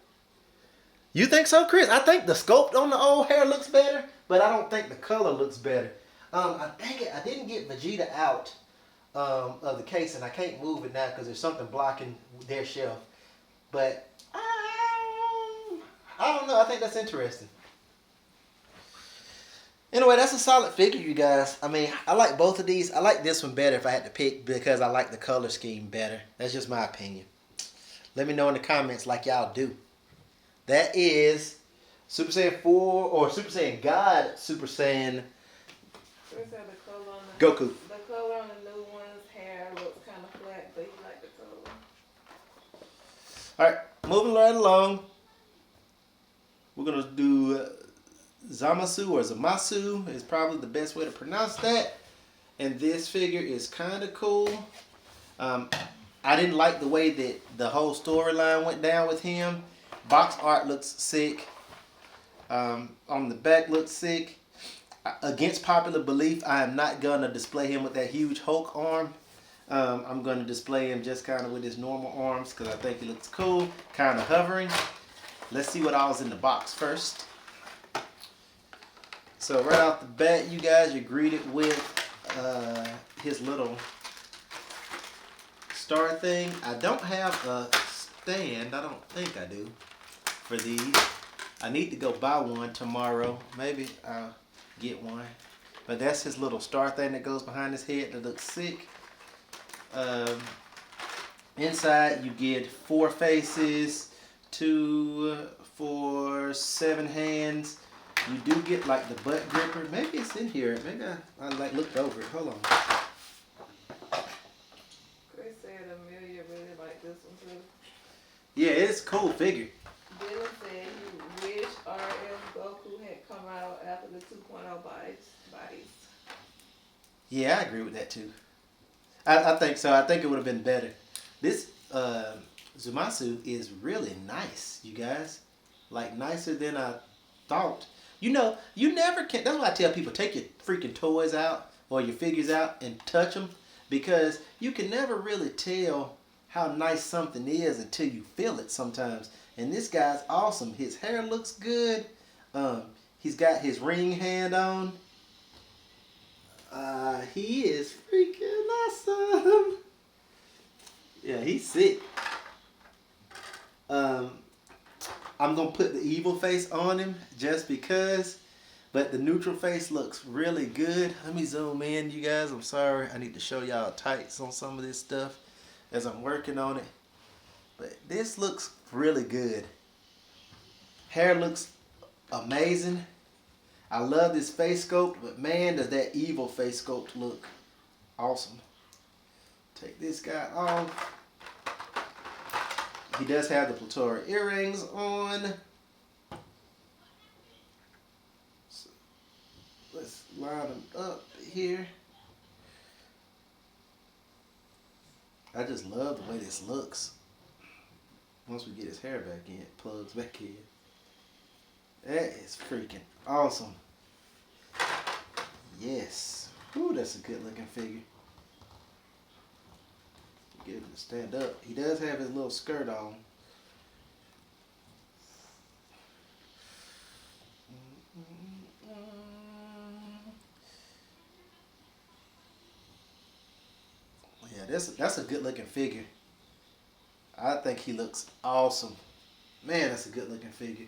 You think so, Chris? I think the sculpt on the old hair looks better, but I don't think the color looks better. I didn't get Vegeta out of the case, and I can't move it now because there's something blocking their shelf. But I don't know. I think that's interesting. Anyway, that's a solid figure, you guys. I mean, I like both of these. I like this one better if I had to pick because I like the color scheme better. That's just my opinion. Let me know in the comments like y'all do. That is Super Saiyan 4 or Super Saiyan God Super Saiyan Chris said the color on Goku. the color on the new one's hair looks kind of flat, but he liked the color. Alright, moving right along. We're going to do Zamasu or Zamasu is probably the best way to pronounce that. And this figure is kind of cool. I didn't like the way that the whole storyline went down with him. Box art looks sick. On the back looks sick. Against popular belief, I am not going to display him with that huge Hulk arm. I'm going to display him just kind of with his normal arms because I think he looks cool. Kind of hovering. Let's see what all's in the box first. So right off the bat, you guys, you're greeted with his little star thing. I don't have a stand. I don't think I do for these. I need to go buy one tomorrow. Maybe I'll get one. But that's his little star thing that goes behind his head that looks sick. Inside you get 4 faces, 2, 4, 7 hands. You do get like the butt gripper. Maybe it's in here. Maybe I like looked over it. Hold on. Chris said Amelia really liked this one too. Yeah, it's a cool figure. Dylan said he wish RF Goku had come out after the 2.0 bodies. Yeah, I agree with that too. I think so. I think it would have been better. This Zamasu is really nice, you guys. Like nicer than I thought. You know, you never can. That's why I tell people, take your freaking toys out or your figures out and touch them. Because you can never really tell how nice something is until you feel it sometimes. And this guy's awesome. His hair looks good. He's got his ring hand on. He is freaking awesome. Yeah, he's sick. I'm going to put the evil face on him just because. But the neutral face looks really good. Let me zoom in, you guys. I'm sorry. I need to show y'all tights on some of this stuff as I'm working on it. But this looks really good. Hair looks amazing. I love this face sculpt, but man, does that evil face sculpt look awesome. Take this guy off. He does have the Plethora earrings on. So let's line him up here. I just love the way this looks. Once we get his hair back in, it plugs back in. That is freaking awesome. Yes. Whew, that's a good looking figure. Get him to stand up. He does have his little skirt on. Yeah, that's a good looking figure. I think he looks awesome. Man, that's a good looking figure.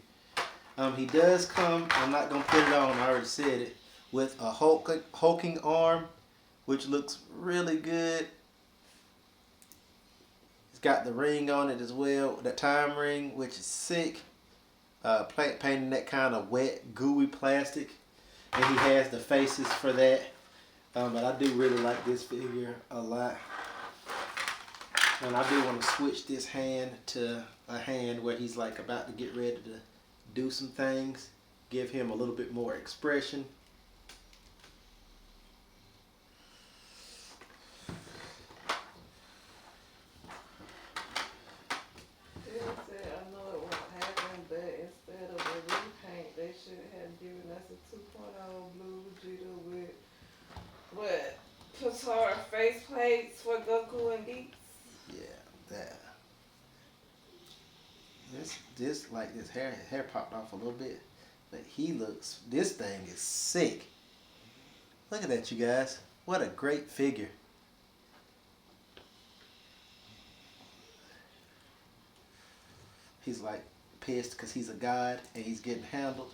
He does come, I'm not going to put it on, I already said it, with a hulking arm, which looks really good. It's got the ring on it as well, the time ring, which is sick. Painting that kind of wet, gooey plastic. And he has the faces for that. But I do really like this figure a lot. And I do want to switch this hand to a hand where he's like about to get ready to do some things. Give him a little bit more expression. Dylan said, I know it won't happen, but instead of a repaint, they should have given us a 2.0 blue Vegeta with what? Plethora face plates for Goku and Beats. Yeah, that. This like this hair popped off a little bit, but he looks. This thing is sick. Look at that, you guys. What a great figure. He's like pissed because he's a god and he's getting handled.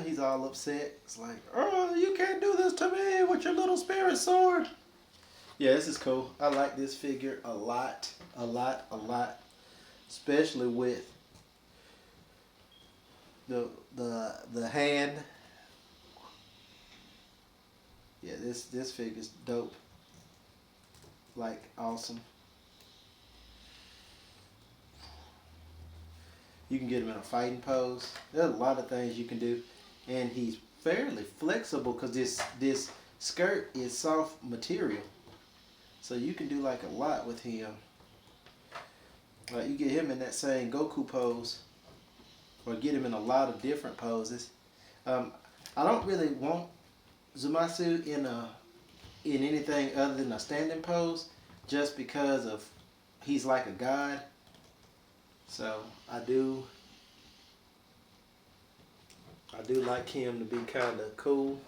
He's all upset. It's like, oh, you can't do this to me with your little spirit sword. Yeah, this is cool. I like this figure a lot, a lot, a lot. Especially with the hand. Yeah, this figure's dope. Like, awesome. You can get him in a fighting pose. There's a lot of things you can do. And he's fairly flexible because this skirt is soft material. So you can do like a lot with him. Like you get him in that same Goku pose. Or get him in a lot of different poses. I don't really want Zamasu in anything other than a standing pose. Just because of he's like a god. So I do like him to be kind of cool.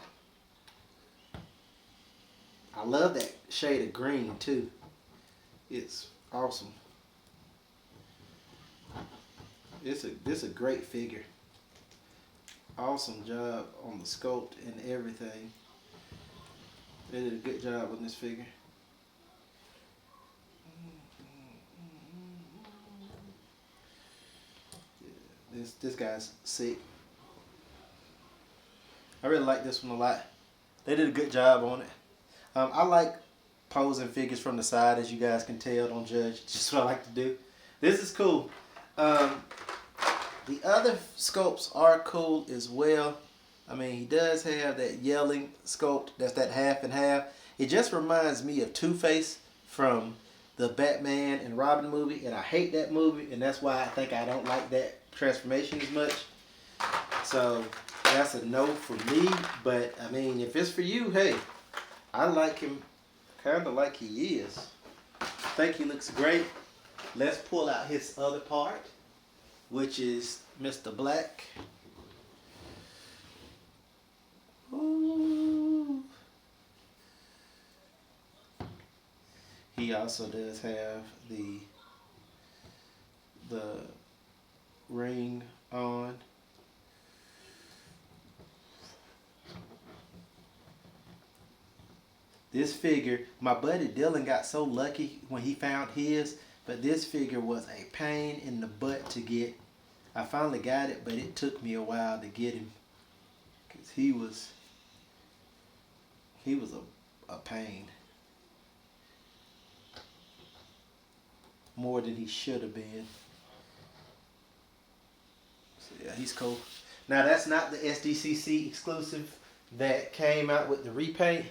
I love that shade of green too. It's awesome. This a great figure. Awesome job on the sculpt and everything. They did a good job on this figure. This guy's sick. I really like this one a lot. They did a good job on it. I like posing figures from the side, as you guys can tell. Don't judge. It's just what I like to do. This is cool. The other sculpts are cool as well. I mean, he does have that yelling sculpt. That's that half and half. It just reminds me of Two-Face from the Batman and Robin movie, and I hate that movie, and that's why I think I don't like that transformation as much. So that's a no for me. But I mean, if it's for you, hey, I like him kind of like he is. I think he looks great. Let's pull out his other part, which is Mr. Black. Ooh. He also does have the ring on. This figure, my buddy Dylan got so lucky when he found his, but this figure was a pain in the butt to get. I finally got it, but it took me a while to get him, because he was a pain. More than he should have been. So yeah, he's cool. Now that's not the SDCC exclusive that came out with the repaint,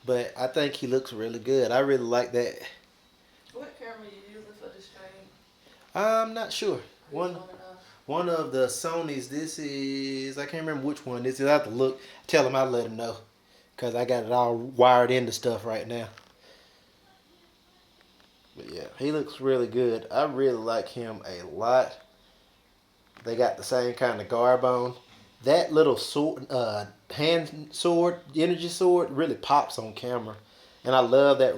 but I think he looks really good. I really like that. What camera are you using for the stream? I'm not sure. One of the Sonys. This is, I can't remember which one this is. I have to look. Tell him I'll let him know, because I got it all wired into stuff right now. But yeah, he looks really good. I really like him a lot. They got the same kind of garb on. That little sword, hand sword, energy sword, really pops on camera. And I love that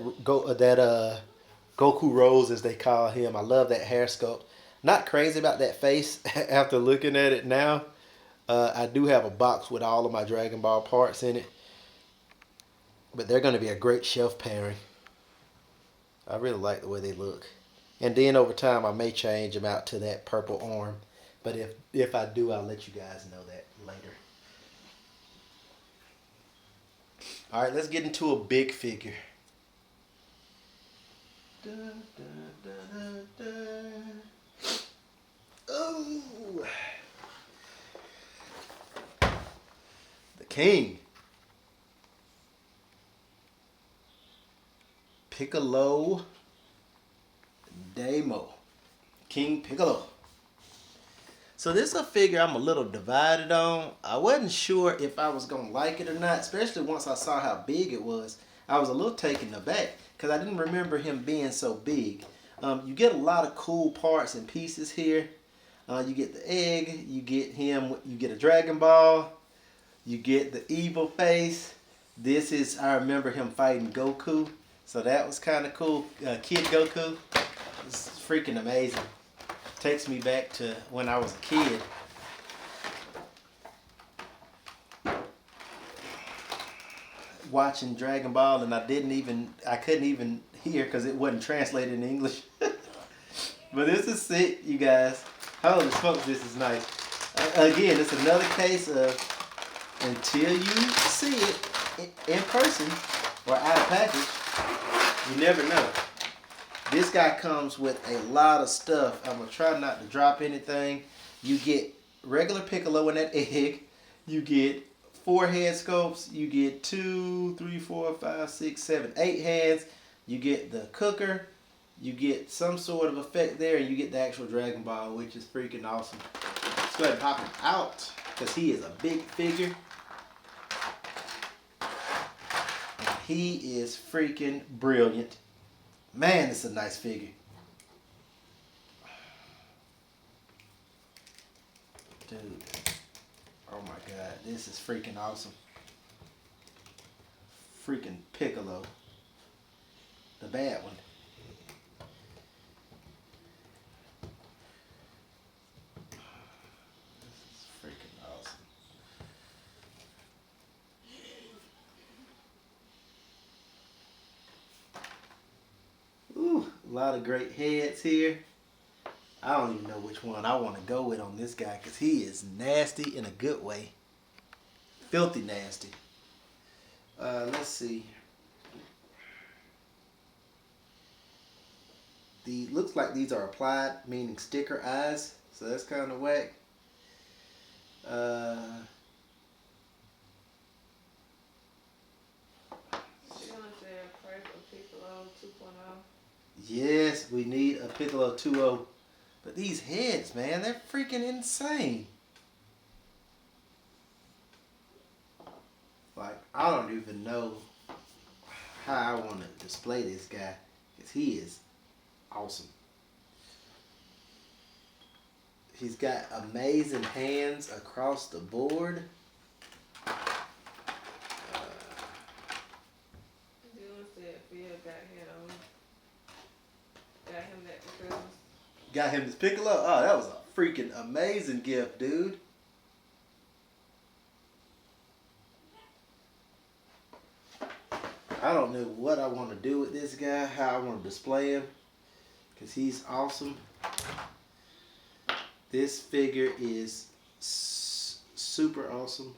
Goku Rose, as they call him. I love that hair sculpt. Not crazy about that face after looking at it now. I do have a box with all of my Dragon Ball parts in it. But they're going to be a great shelf pairing. I really like the way they look. And then over time, I may change them out to that purple arm. But if I do, I'll let you guys know that later. All right, let's get into a big figure. Dun, dun, dun, dun, dun. Oh, the king. Piccolo Demo. King Piccolo. So this is a figure I'm a little divided on. I wasn't sure if I was gonna like it or not, especially once I saw how big it was. I was a little taken aback because I didn't remember him being so big. You get a lot of cool parts and pieces here. You get the egg, you get him, you get a Dragon Ball, you get the evil face. This is, I remember him fighting Goku, so that was kind of cool. Kid Goku, it's freaking amazing. Takes me back to when I was a kid. Watching Dragon Ball, and I couldn't even hear because it wasn't translated in English. But this is sick, you guys. Holy smokes, this is nice. Again, it's another case of until you see it in person or out of package, you never know. This guy comes with a lot of stuff. I'm going to try not to drop anything. You get regular Piccolo in that egg. You get 4 head sculpts. You get 2, 3, 4, 5, 6, 7, 8 hands. You get the cooker. You get some sort of effect there. And you get the actual Dragon Ball, which is freaking awesome. Let's go ahead and pop him out because he is a big figure. And he is freaking brilliant. Man, it's a nice figure. Dude. Oh my god, this is freaking awesome. Freaking Piccolo. The bad one. This is freaking awesome. Ooh, a lot of great heads here. I don't even know which one I want to go with on this guy because he is nasty in a good way. Filthy nasty. Let's see. Looks like these are applied, meaning sticker eyes. So that's kind of whack. Yes, we need a Piccolo 2.0. But these heads, man, they're freaking insane. Like, I don't even know how I want to display this guy. Because he is awesome. He's got amazing hands across the board. Got him this Piccolo? Oh, that was a freaking amazing gift, dude. I don't know what I want to do with this guy, how I want to display him, because he's awesome. This figure is super awesome.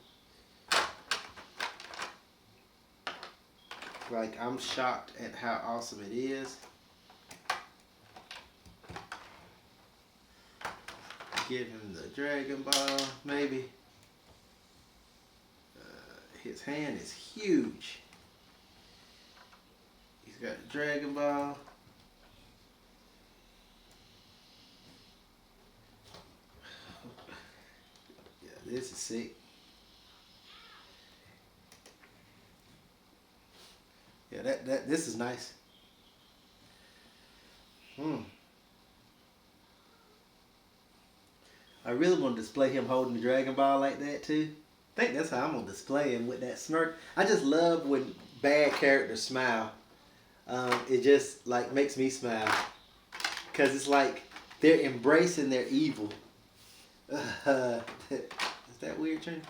Like, I'm shocked at how awesome it is. Give him the Dragon Ball, maybe. His hand is huge. He's got the Dragon Ball. Yeah, this is sick. Yeah, this is nice. I really want to display him holding the Dragon Ball like that too. I think that's how I'm going to display him with that smirk. I just love when bad characters smile. It just like makes me smile. Because it's like they're embracing their evil. Is that weird, Trina?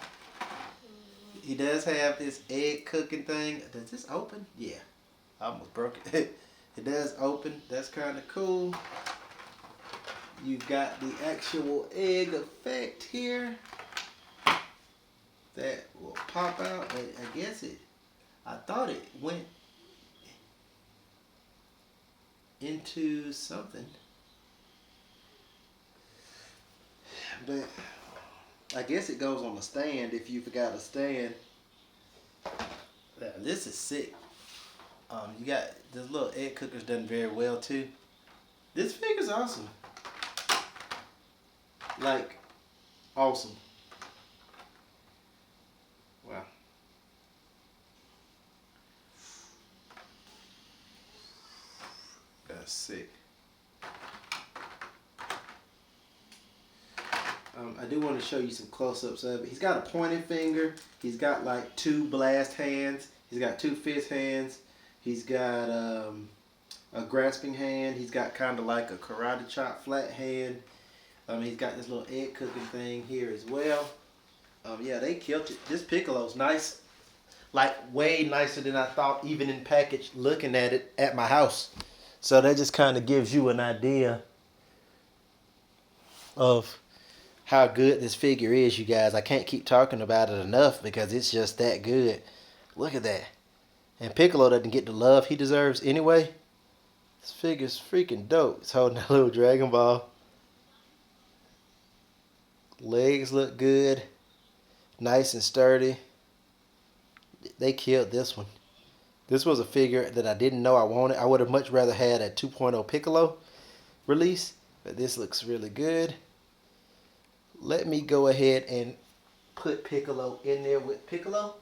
He does have this egg cooking thing. Does this open? Yeah. I almost broke it. It does open. That's kind of cool. You've got the actual egg effect here. That will pop out. I guess I thought it went into something. But I guess it goes on a stand if you forgot a stand. This is sick. You got this little egg cooker's done very well too. This figure's awesome. Like, awesome. Wow. That's sick. I do want to show you some close-ups of it. He's got a pointing finger. He's got like 2 blast hands. He's got 2 fist hands. He's got a grasping hand. He's got kind of like a karate chop flat hand. He's got this little egg cooking thing here as well. Yeah, they killed it. This Piccolo's nice. Like way nicer than I thought, even in package, looking at it at my house. So that just kind of gives you an idea of how good this figure is, you guys. I can't keep talking about it enough because it's just that good. Look at that. And Piccolo doesn't get the love he deserves anyway. This figure's freaking dope. It's holding a little Dragon Ball. Legs look good. Nice and sturdy. They killed this one. This was a figure that I didn't know I wanted. I would have much rather had a 2.0 Piccolo release. But this looks really good. Let me go ahead and put Piccolo in there with Piccolo.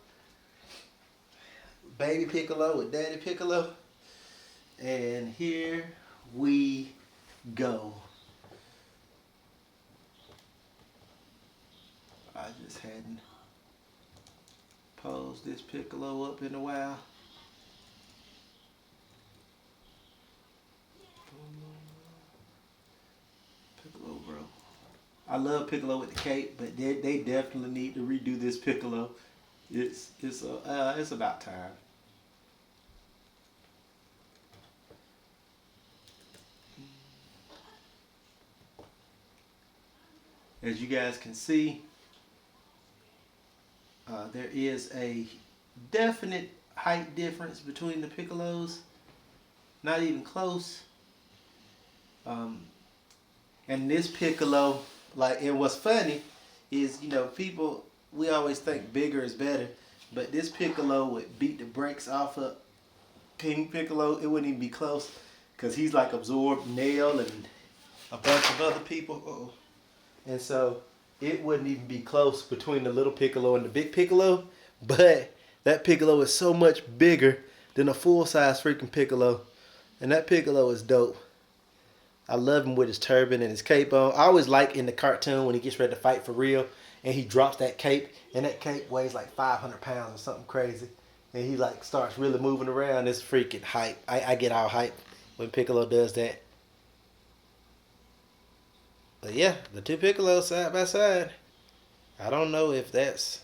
Baby Piccolo with Daddy Piccolo. And here we go. I just hadn't posed this Piccolo up in a while. Piccolo, bro. I love Piccolo with the cape, but they definitely need to redo this Piccolo. It's about time. As you guys can see, there is a definite height difference between the Piccolos. Not even close. And this Piccolo, like, and what's funny is, you know, people, we always think bigger is better, but this Piccolo would beat the brakes off of King Piccolo. It wouldn't even be close, because he's like absorbed Nail and a bunch of other people. Uh-oh. And so it wouldn't even be close between the little Piccolo and the big Piccolo, but that Piccolo is so much bigger than a full-size freaking Piccolo, and that Piccolo is dope. I love him with his turban and his cape on. I always like in the cartoon when he gets ready to fight for real and he drops that cape, and that cape weighs like 500 pounds or something crazy. And he like starts really moving around. It's freaking hype. I get all hype when Piccolo does that. But yeah, the 2 Piccolos side by side. I don't know if that's...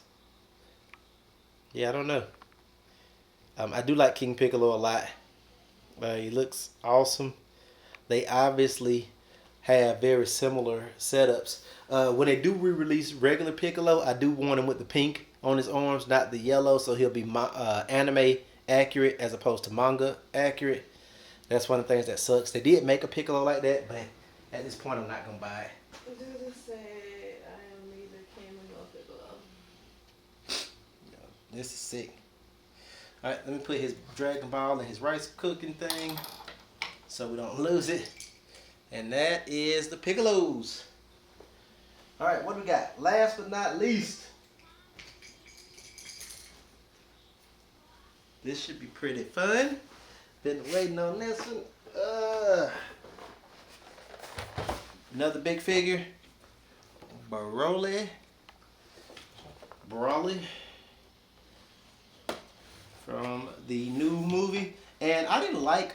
Yeah, I don't know. I do like King Piccolo a lot. He looks awesome. They obviously have very similar setups. When they do re-release regular Piccolo, I do want him with the pink on his arms, not the yellow, so he'll be anime accurate as opposed to manga accurate. That's one of the things that sucks. They did make a Piccolo like that, but at this point I'm not going to buy it. They just said I am neither King nor Piccolo. This is sick. Alright, let me put his Dragon Ball and his rice cooking thing so we don't lose it. And that is the Piccolos. Alright, what do we got? Last but not least. This should be pretty fun. Been waiting on this one. Another big figure. Broly. From the new movie. And I didn't like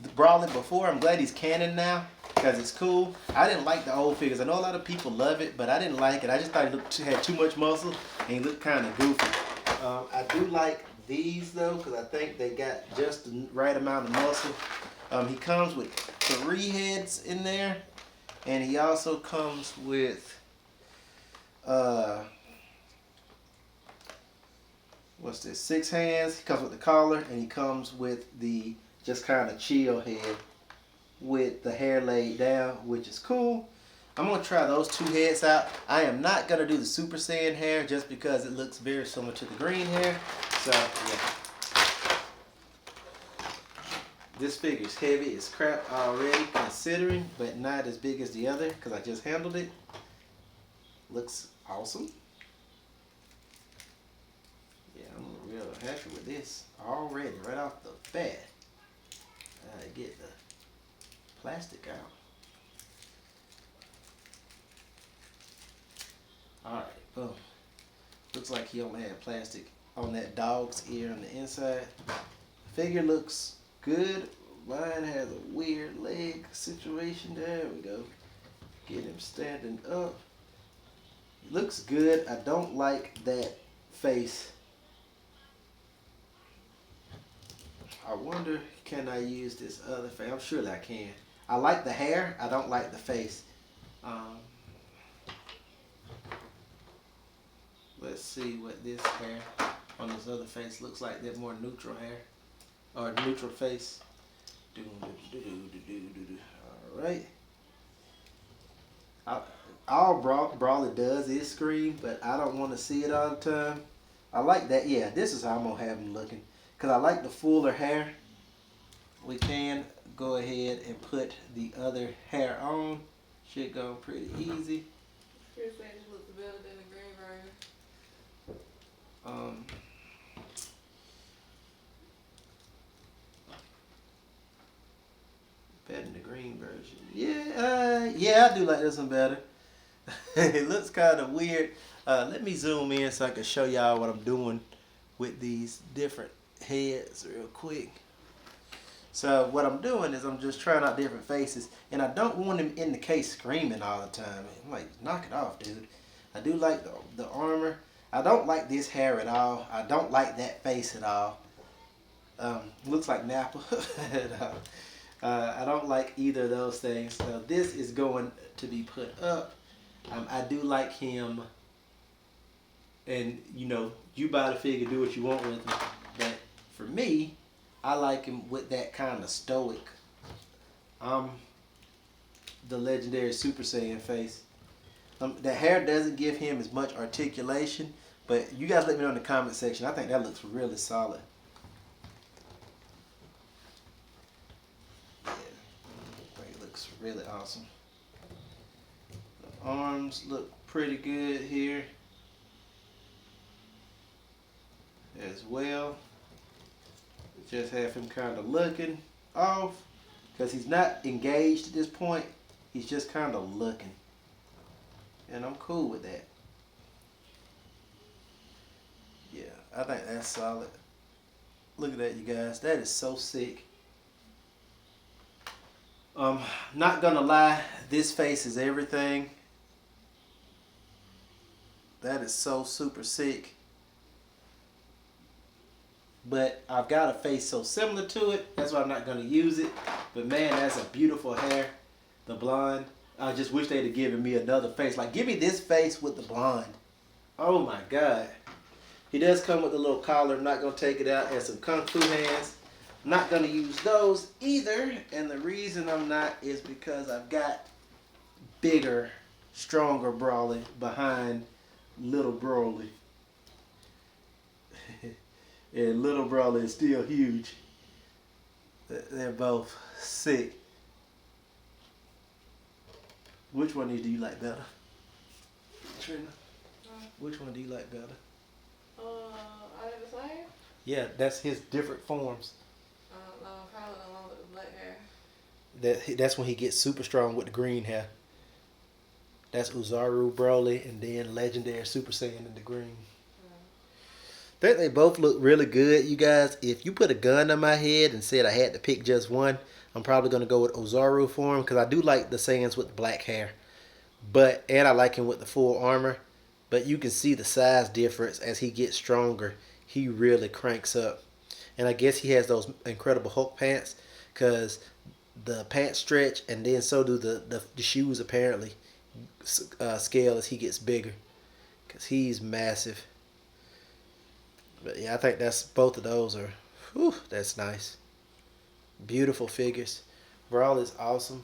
the Broly before. I'm glad he's canon now because it's cool. I didn't like the old figures. I know a lot of people love it, but I didn't like it. I just thought he had too much muscle and he looked kind of goofy. I do like these though because I think they got just the right amount of muscle. He comes with 3 heads in there, and he also comes with what's this? 6 hands. He comes with the collar, and he comes with the just kind of chill head with the hair laid down, which is cool. I'm going to try those 2 heads out. I am not going to do the Super Saiyan hair just because it looks very similar to the green hair. So, yeah. This figure's heavy as crap already considering, but not as big as the other because I just handled it. Looks awesome. Yeah, I'm real happy with this already, right off the bat. I get the plastic out. Alright, boom. Looks like he only had plastic on that dog's ear on the inside. Figure looks good. Mine has a weird leg situation. There we go. Get him standing up. Looks good. I don't like that face. I wonder, can I use this other face? I'm sure that I can. I like the hair. I don't like the face. Let's see what this hair on this other face looks like. That more neutral hair or neutral face. All right. All Brawler does is scream, but I don't want to see it all the time. I like that. Yeah, this is how I'm gonna have him looking. Cause I like the fuller hair. We can go ahead and put the other hair on. Should go pretty easy. Chris said it looks better than the green version. Better than the green version. Yeah, I do like this one better. It looks kind of weird. Let me zoom in so I can show y'all what I'm doing with these different heads real quick. So what I'm doing is I'm just trying out different faces, and I don't want him in the case screaming all the time. I'm like, knock it off, dude. I do like the armor. I don't like this hair at all. I don't like that face at all. Looks like Nappa. I don't like either of those things. So this is going to be put up. I do like him, and you know, you buy the figure, do what you want with him. But for me, I like him with that kind of stoic, the legendary Super Saiyan face. The hair doesn't give him as much articulation, but you guys let me know in the comment section. I think that looks really solid. Yeah, I think it looks really awesome. The arms look pretty good here as well. Just have him kind of looking off because he's not engaged at this point. He's just kind of looking. And I'm cool with that. Yeah, I think that's solid. Look at that, you guys. That is so sick. Not gonna lie, this face is everything. That is so super sick. But I've got a face so similar to it, that's why I'm not gonna use it. But man, that's a beautiful hair. The blonde. I just wish they'd have given me another face. Like, give me this face with the blonde. Oh my God. He does come with a little collar. I'm not gonna take it out. And some kung fu hands. I'm not gonna use those either. And the reason I'm not is because I've got bigger, stronger Brawly behind little Broly. And little Brawly is still huge. They're both sick. Which one do you like better? Trina? Which one do you like better? Are they the same? Yeah, that's his different forms. No, probably the one with the black hair. That's when he gets super strong with the green hair. That's Uzaru Broly and then Legendary Super Saiyan in the green. I think they both look really good, you guys. If you put a gun on my head and said I had to pick just one, I'm probably going to go with Ozaru form because I do like the Saiyans with the black hair. And I like him with the full armor. But you can see the size difference as he gets stronger. He really cranks up. And I guess he has those incredible Hulk pants because the pants stretch and then so do the shoes apparently scale as he gets bigger because he's massive. But yeah, I think that's both of those are, whew, that's nice. Beautiful figures. Brawl is awesome.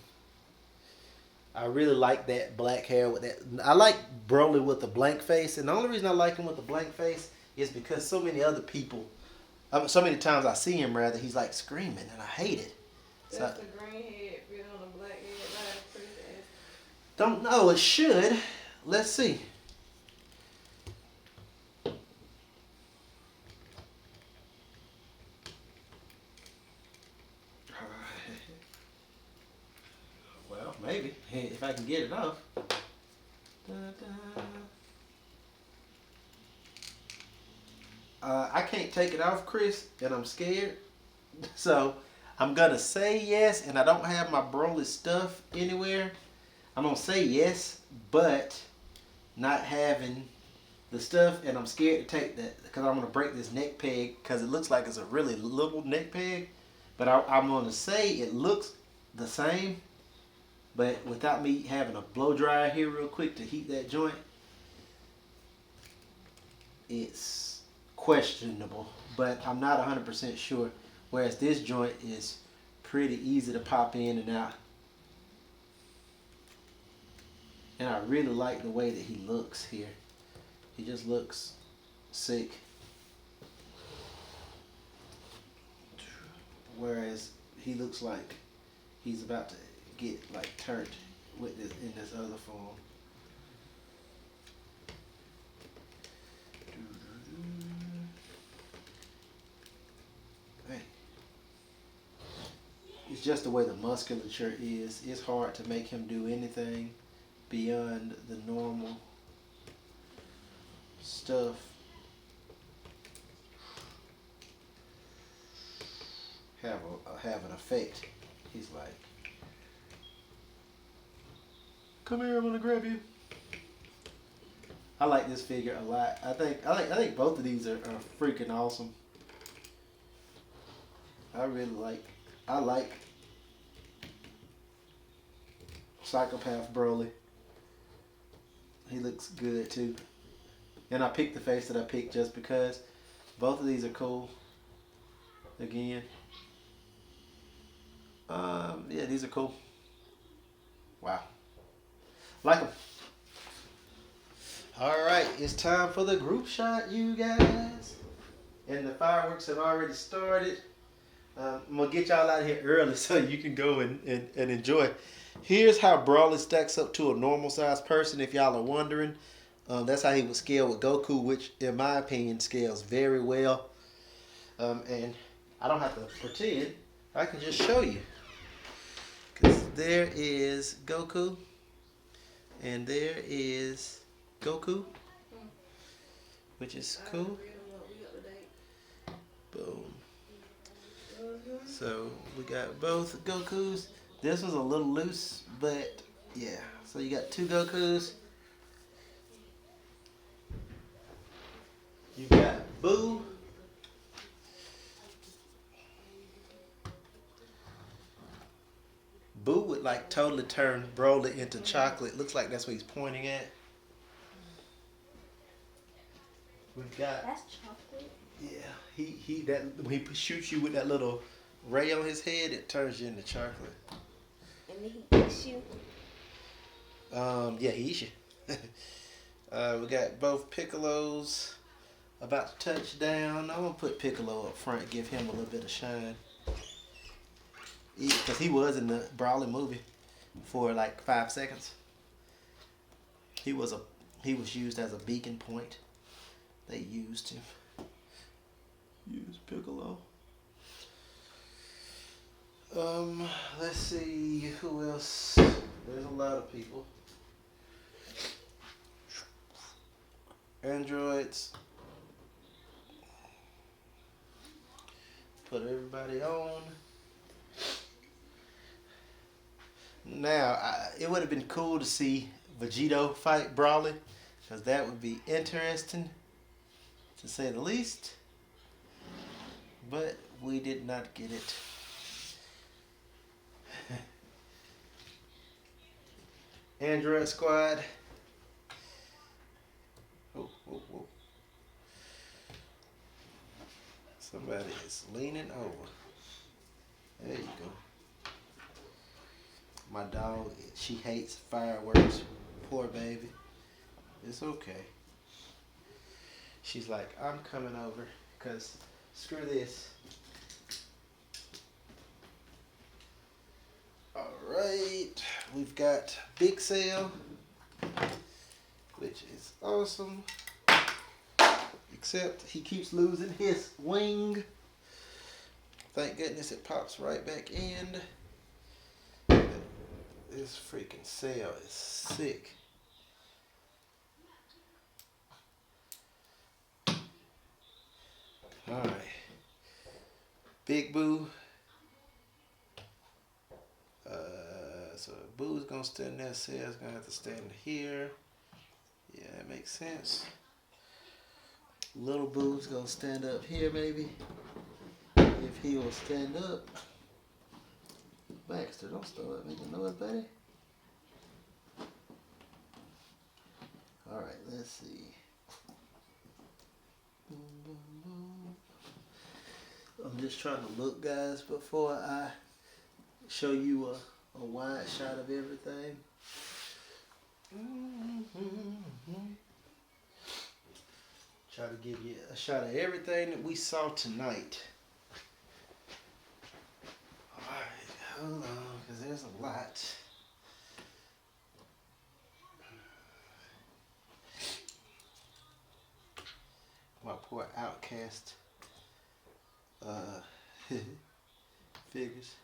I really like that black hair with that. I like Broly with the blank face, and the only reason I like him with the blank face is because so many other people, so many times I see him rather, he's like screaming, and I hate it. That's the green head fit on the black head. That's pretty sad. Don't know. It should. Let's see. off, maybe, if I can get it off. I can't take it off, Chris, and I'm scared. So I'm gonna say yes, and I don't have my Broly stuff anywhere. I'm gonna say yes, but not having the stuff, and I'm scared to take that because I'm gonna break this neck peg because it looks like it's a really little neck peg. But I'm gonna say it looks the same, but without me having a blow dryer here real quick to heat that joint, it's questionable. But I'm not 100% sure. Whereas this joint is pretty easy to pop in and out. And I really like the way that he looks here. He just looks sick. Whereas he looks like he's about to get like turned with this in this other form. Hey. It's just the way the musculature is. It's hard to make him do anything beyond the normal stuff. Have an effect. He's like, come here, I'm gonna grab you. I like this figure a lot. I think both of these are freaking awesome. I like Psychopath Broly. He looks good too. And I picked the face that I picked just because both of these are cool. Again. Yeah, these are cool. Wow. Like them. Alright, it's time for the group shot, you guys. And the fireworks have already started. I'm going to get y'all out of here early so you can go and enjoy. Here's how Broly stacks up to a normal sized person, if y'all are wondering. That's how he would scale with Goku, which in my opinion scales very well. And I don't have to pretend. I can just show you. Because there is Goku. And there is Goku. Which is cool. Boom. So we got both Gokus. This was a little loose, but yeah. So you got two Gokus. You got Buu. Buu would like totally turn Broly into chocolate. Looks like that's what he's pointing at. We've got. That's chocolate. Yeah, when he shoots you with that little ray on his head, it turns you into chocolate. And then he eats you. Yeah, he eats you. We got both Piccolos about to touch down. I'm gonna put Piccolo up front, give him a little bit of shine. Because he was in the Broly movie for like 5 seconds. He was used as a beacon point. They used him. Use Piccolo. Let's see who else. There's a lot of people. Androids. Put everybody on. Now, it would have been cool to see Vegito fight Broly, because that would be interesting, to say the least. But we did not get it. Android Squad. Oh, oh, oh. Somebody is leaning over. There you go. My dog, she hates fireworks. Poor baby. It's okay. She's like, I'm coming over because screw this. Alright, we've got Big Sale, which is awesome. Except he keeps losing his wing. Thank goodness it pops right back in. This freaking sale is sick. Alright. Big Boo. So Boo's gonna stand there, Sail's gonna have to stand here. Yeah, that makes sense. Little Boo's gonna stand up here maybe. If he will stand up. Baxter, don't start making noise, buddy. Alright, let's see. Boom, boom, boom. I'm just trying to look, guys, before I show you a wide shot of everything. Try to give you a shot of everything that we saw tonight. Alright, hold on, because there's a lot. My poor outcast figures.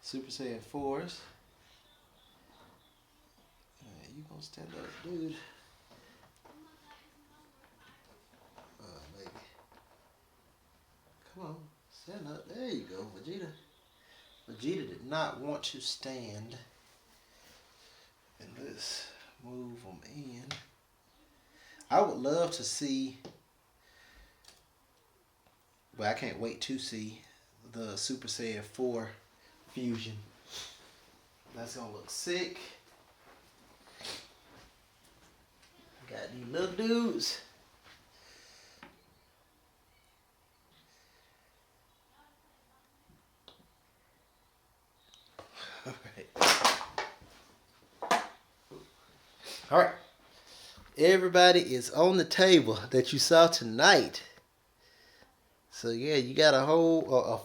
Super Saiyan 4s. You gonna stand up, dude? Baby. Come on, stand up. There you go, Vegeta. Vegeta did not want to stand. And let's move them in. I would love to see, but I can't wait to see the Super Saiyan 4 fusion. That's gonna look sick. Got these little dudes. All right. Everybody is on the table that you saw tonight. So yeah, you got a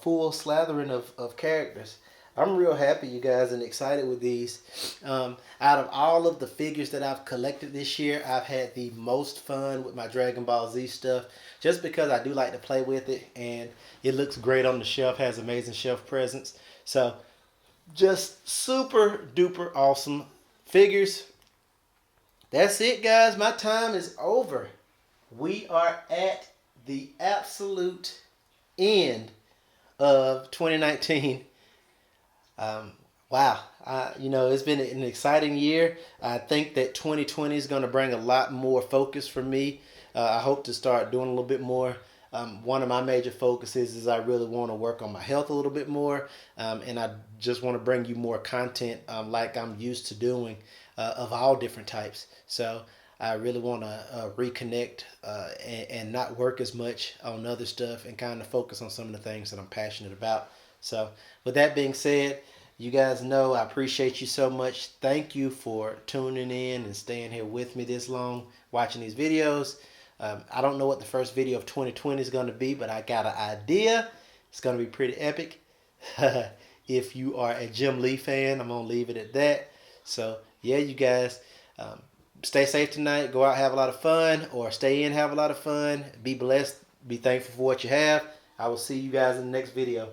full slathering of characters. I'm real happy, you guys, and excited with these. Out of all of the figures that I've collected this year, I've had the most fun with my Dragon Ball Z stuff, just because I do like to play with it, and it looks great on the shelf, has amazing shelf presence. So just super duper awesome figures. That's it, guys. My time is over. We are at the absolute end of 2019. Wow. It's been an exciting year. I think that 2020 is going to bring a lot more focus for me. I hope to start doing a little bit more. One of my major focuses is I really want to work on my health a little bit more. And I just want to bring you more content like I'm used to doing of all different types. So I really want to reconnect and not work as much on other stuff and kind of focus on some of the things that I'm passionate about. So with that being said, you guys know I appreciate you so much. Thank you for tuning in and staying here with me this long, watching these videos. I don't know what the first video of 2020 is going to be, but I got an idea. It's going to be pretty epic. If you are a Jim Lee fan, I'm going to leave it at that. So yeah, you guys, stay safe tonight. Go out, have a lot of fun, or stay in, have a lot of fun. Be blessed. Be thankful for what you have. I will see you guys in the next video.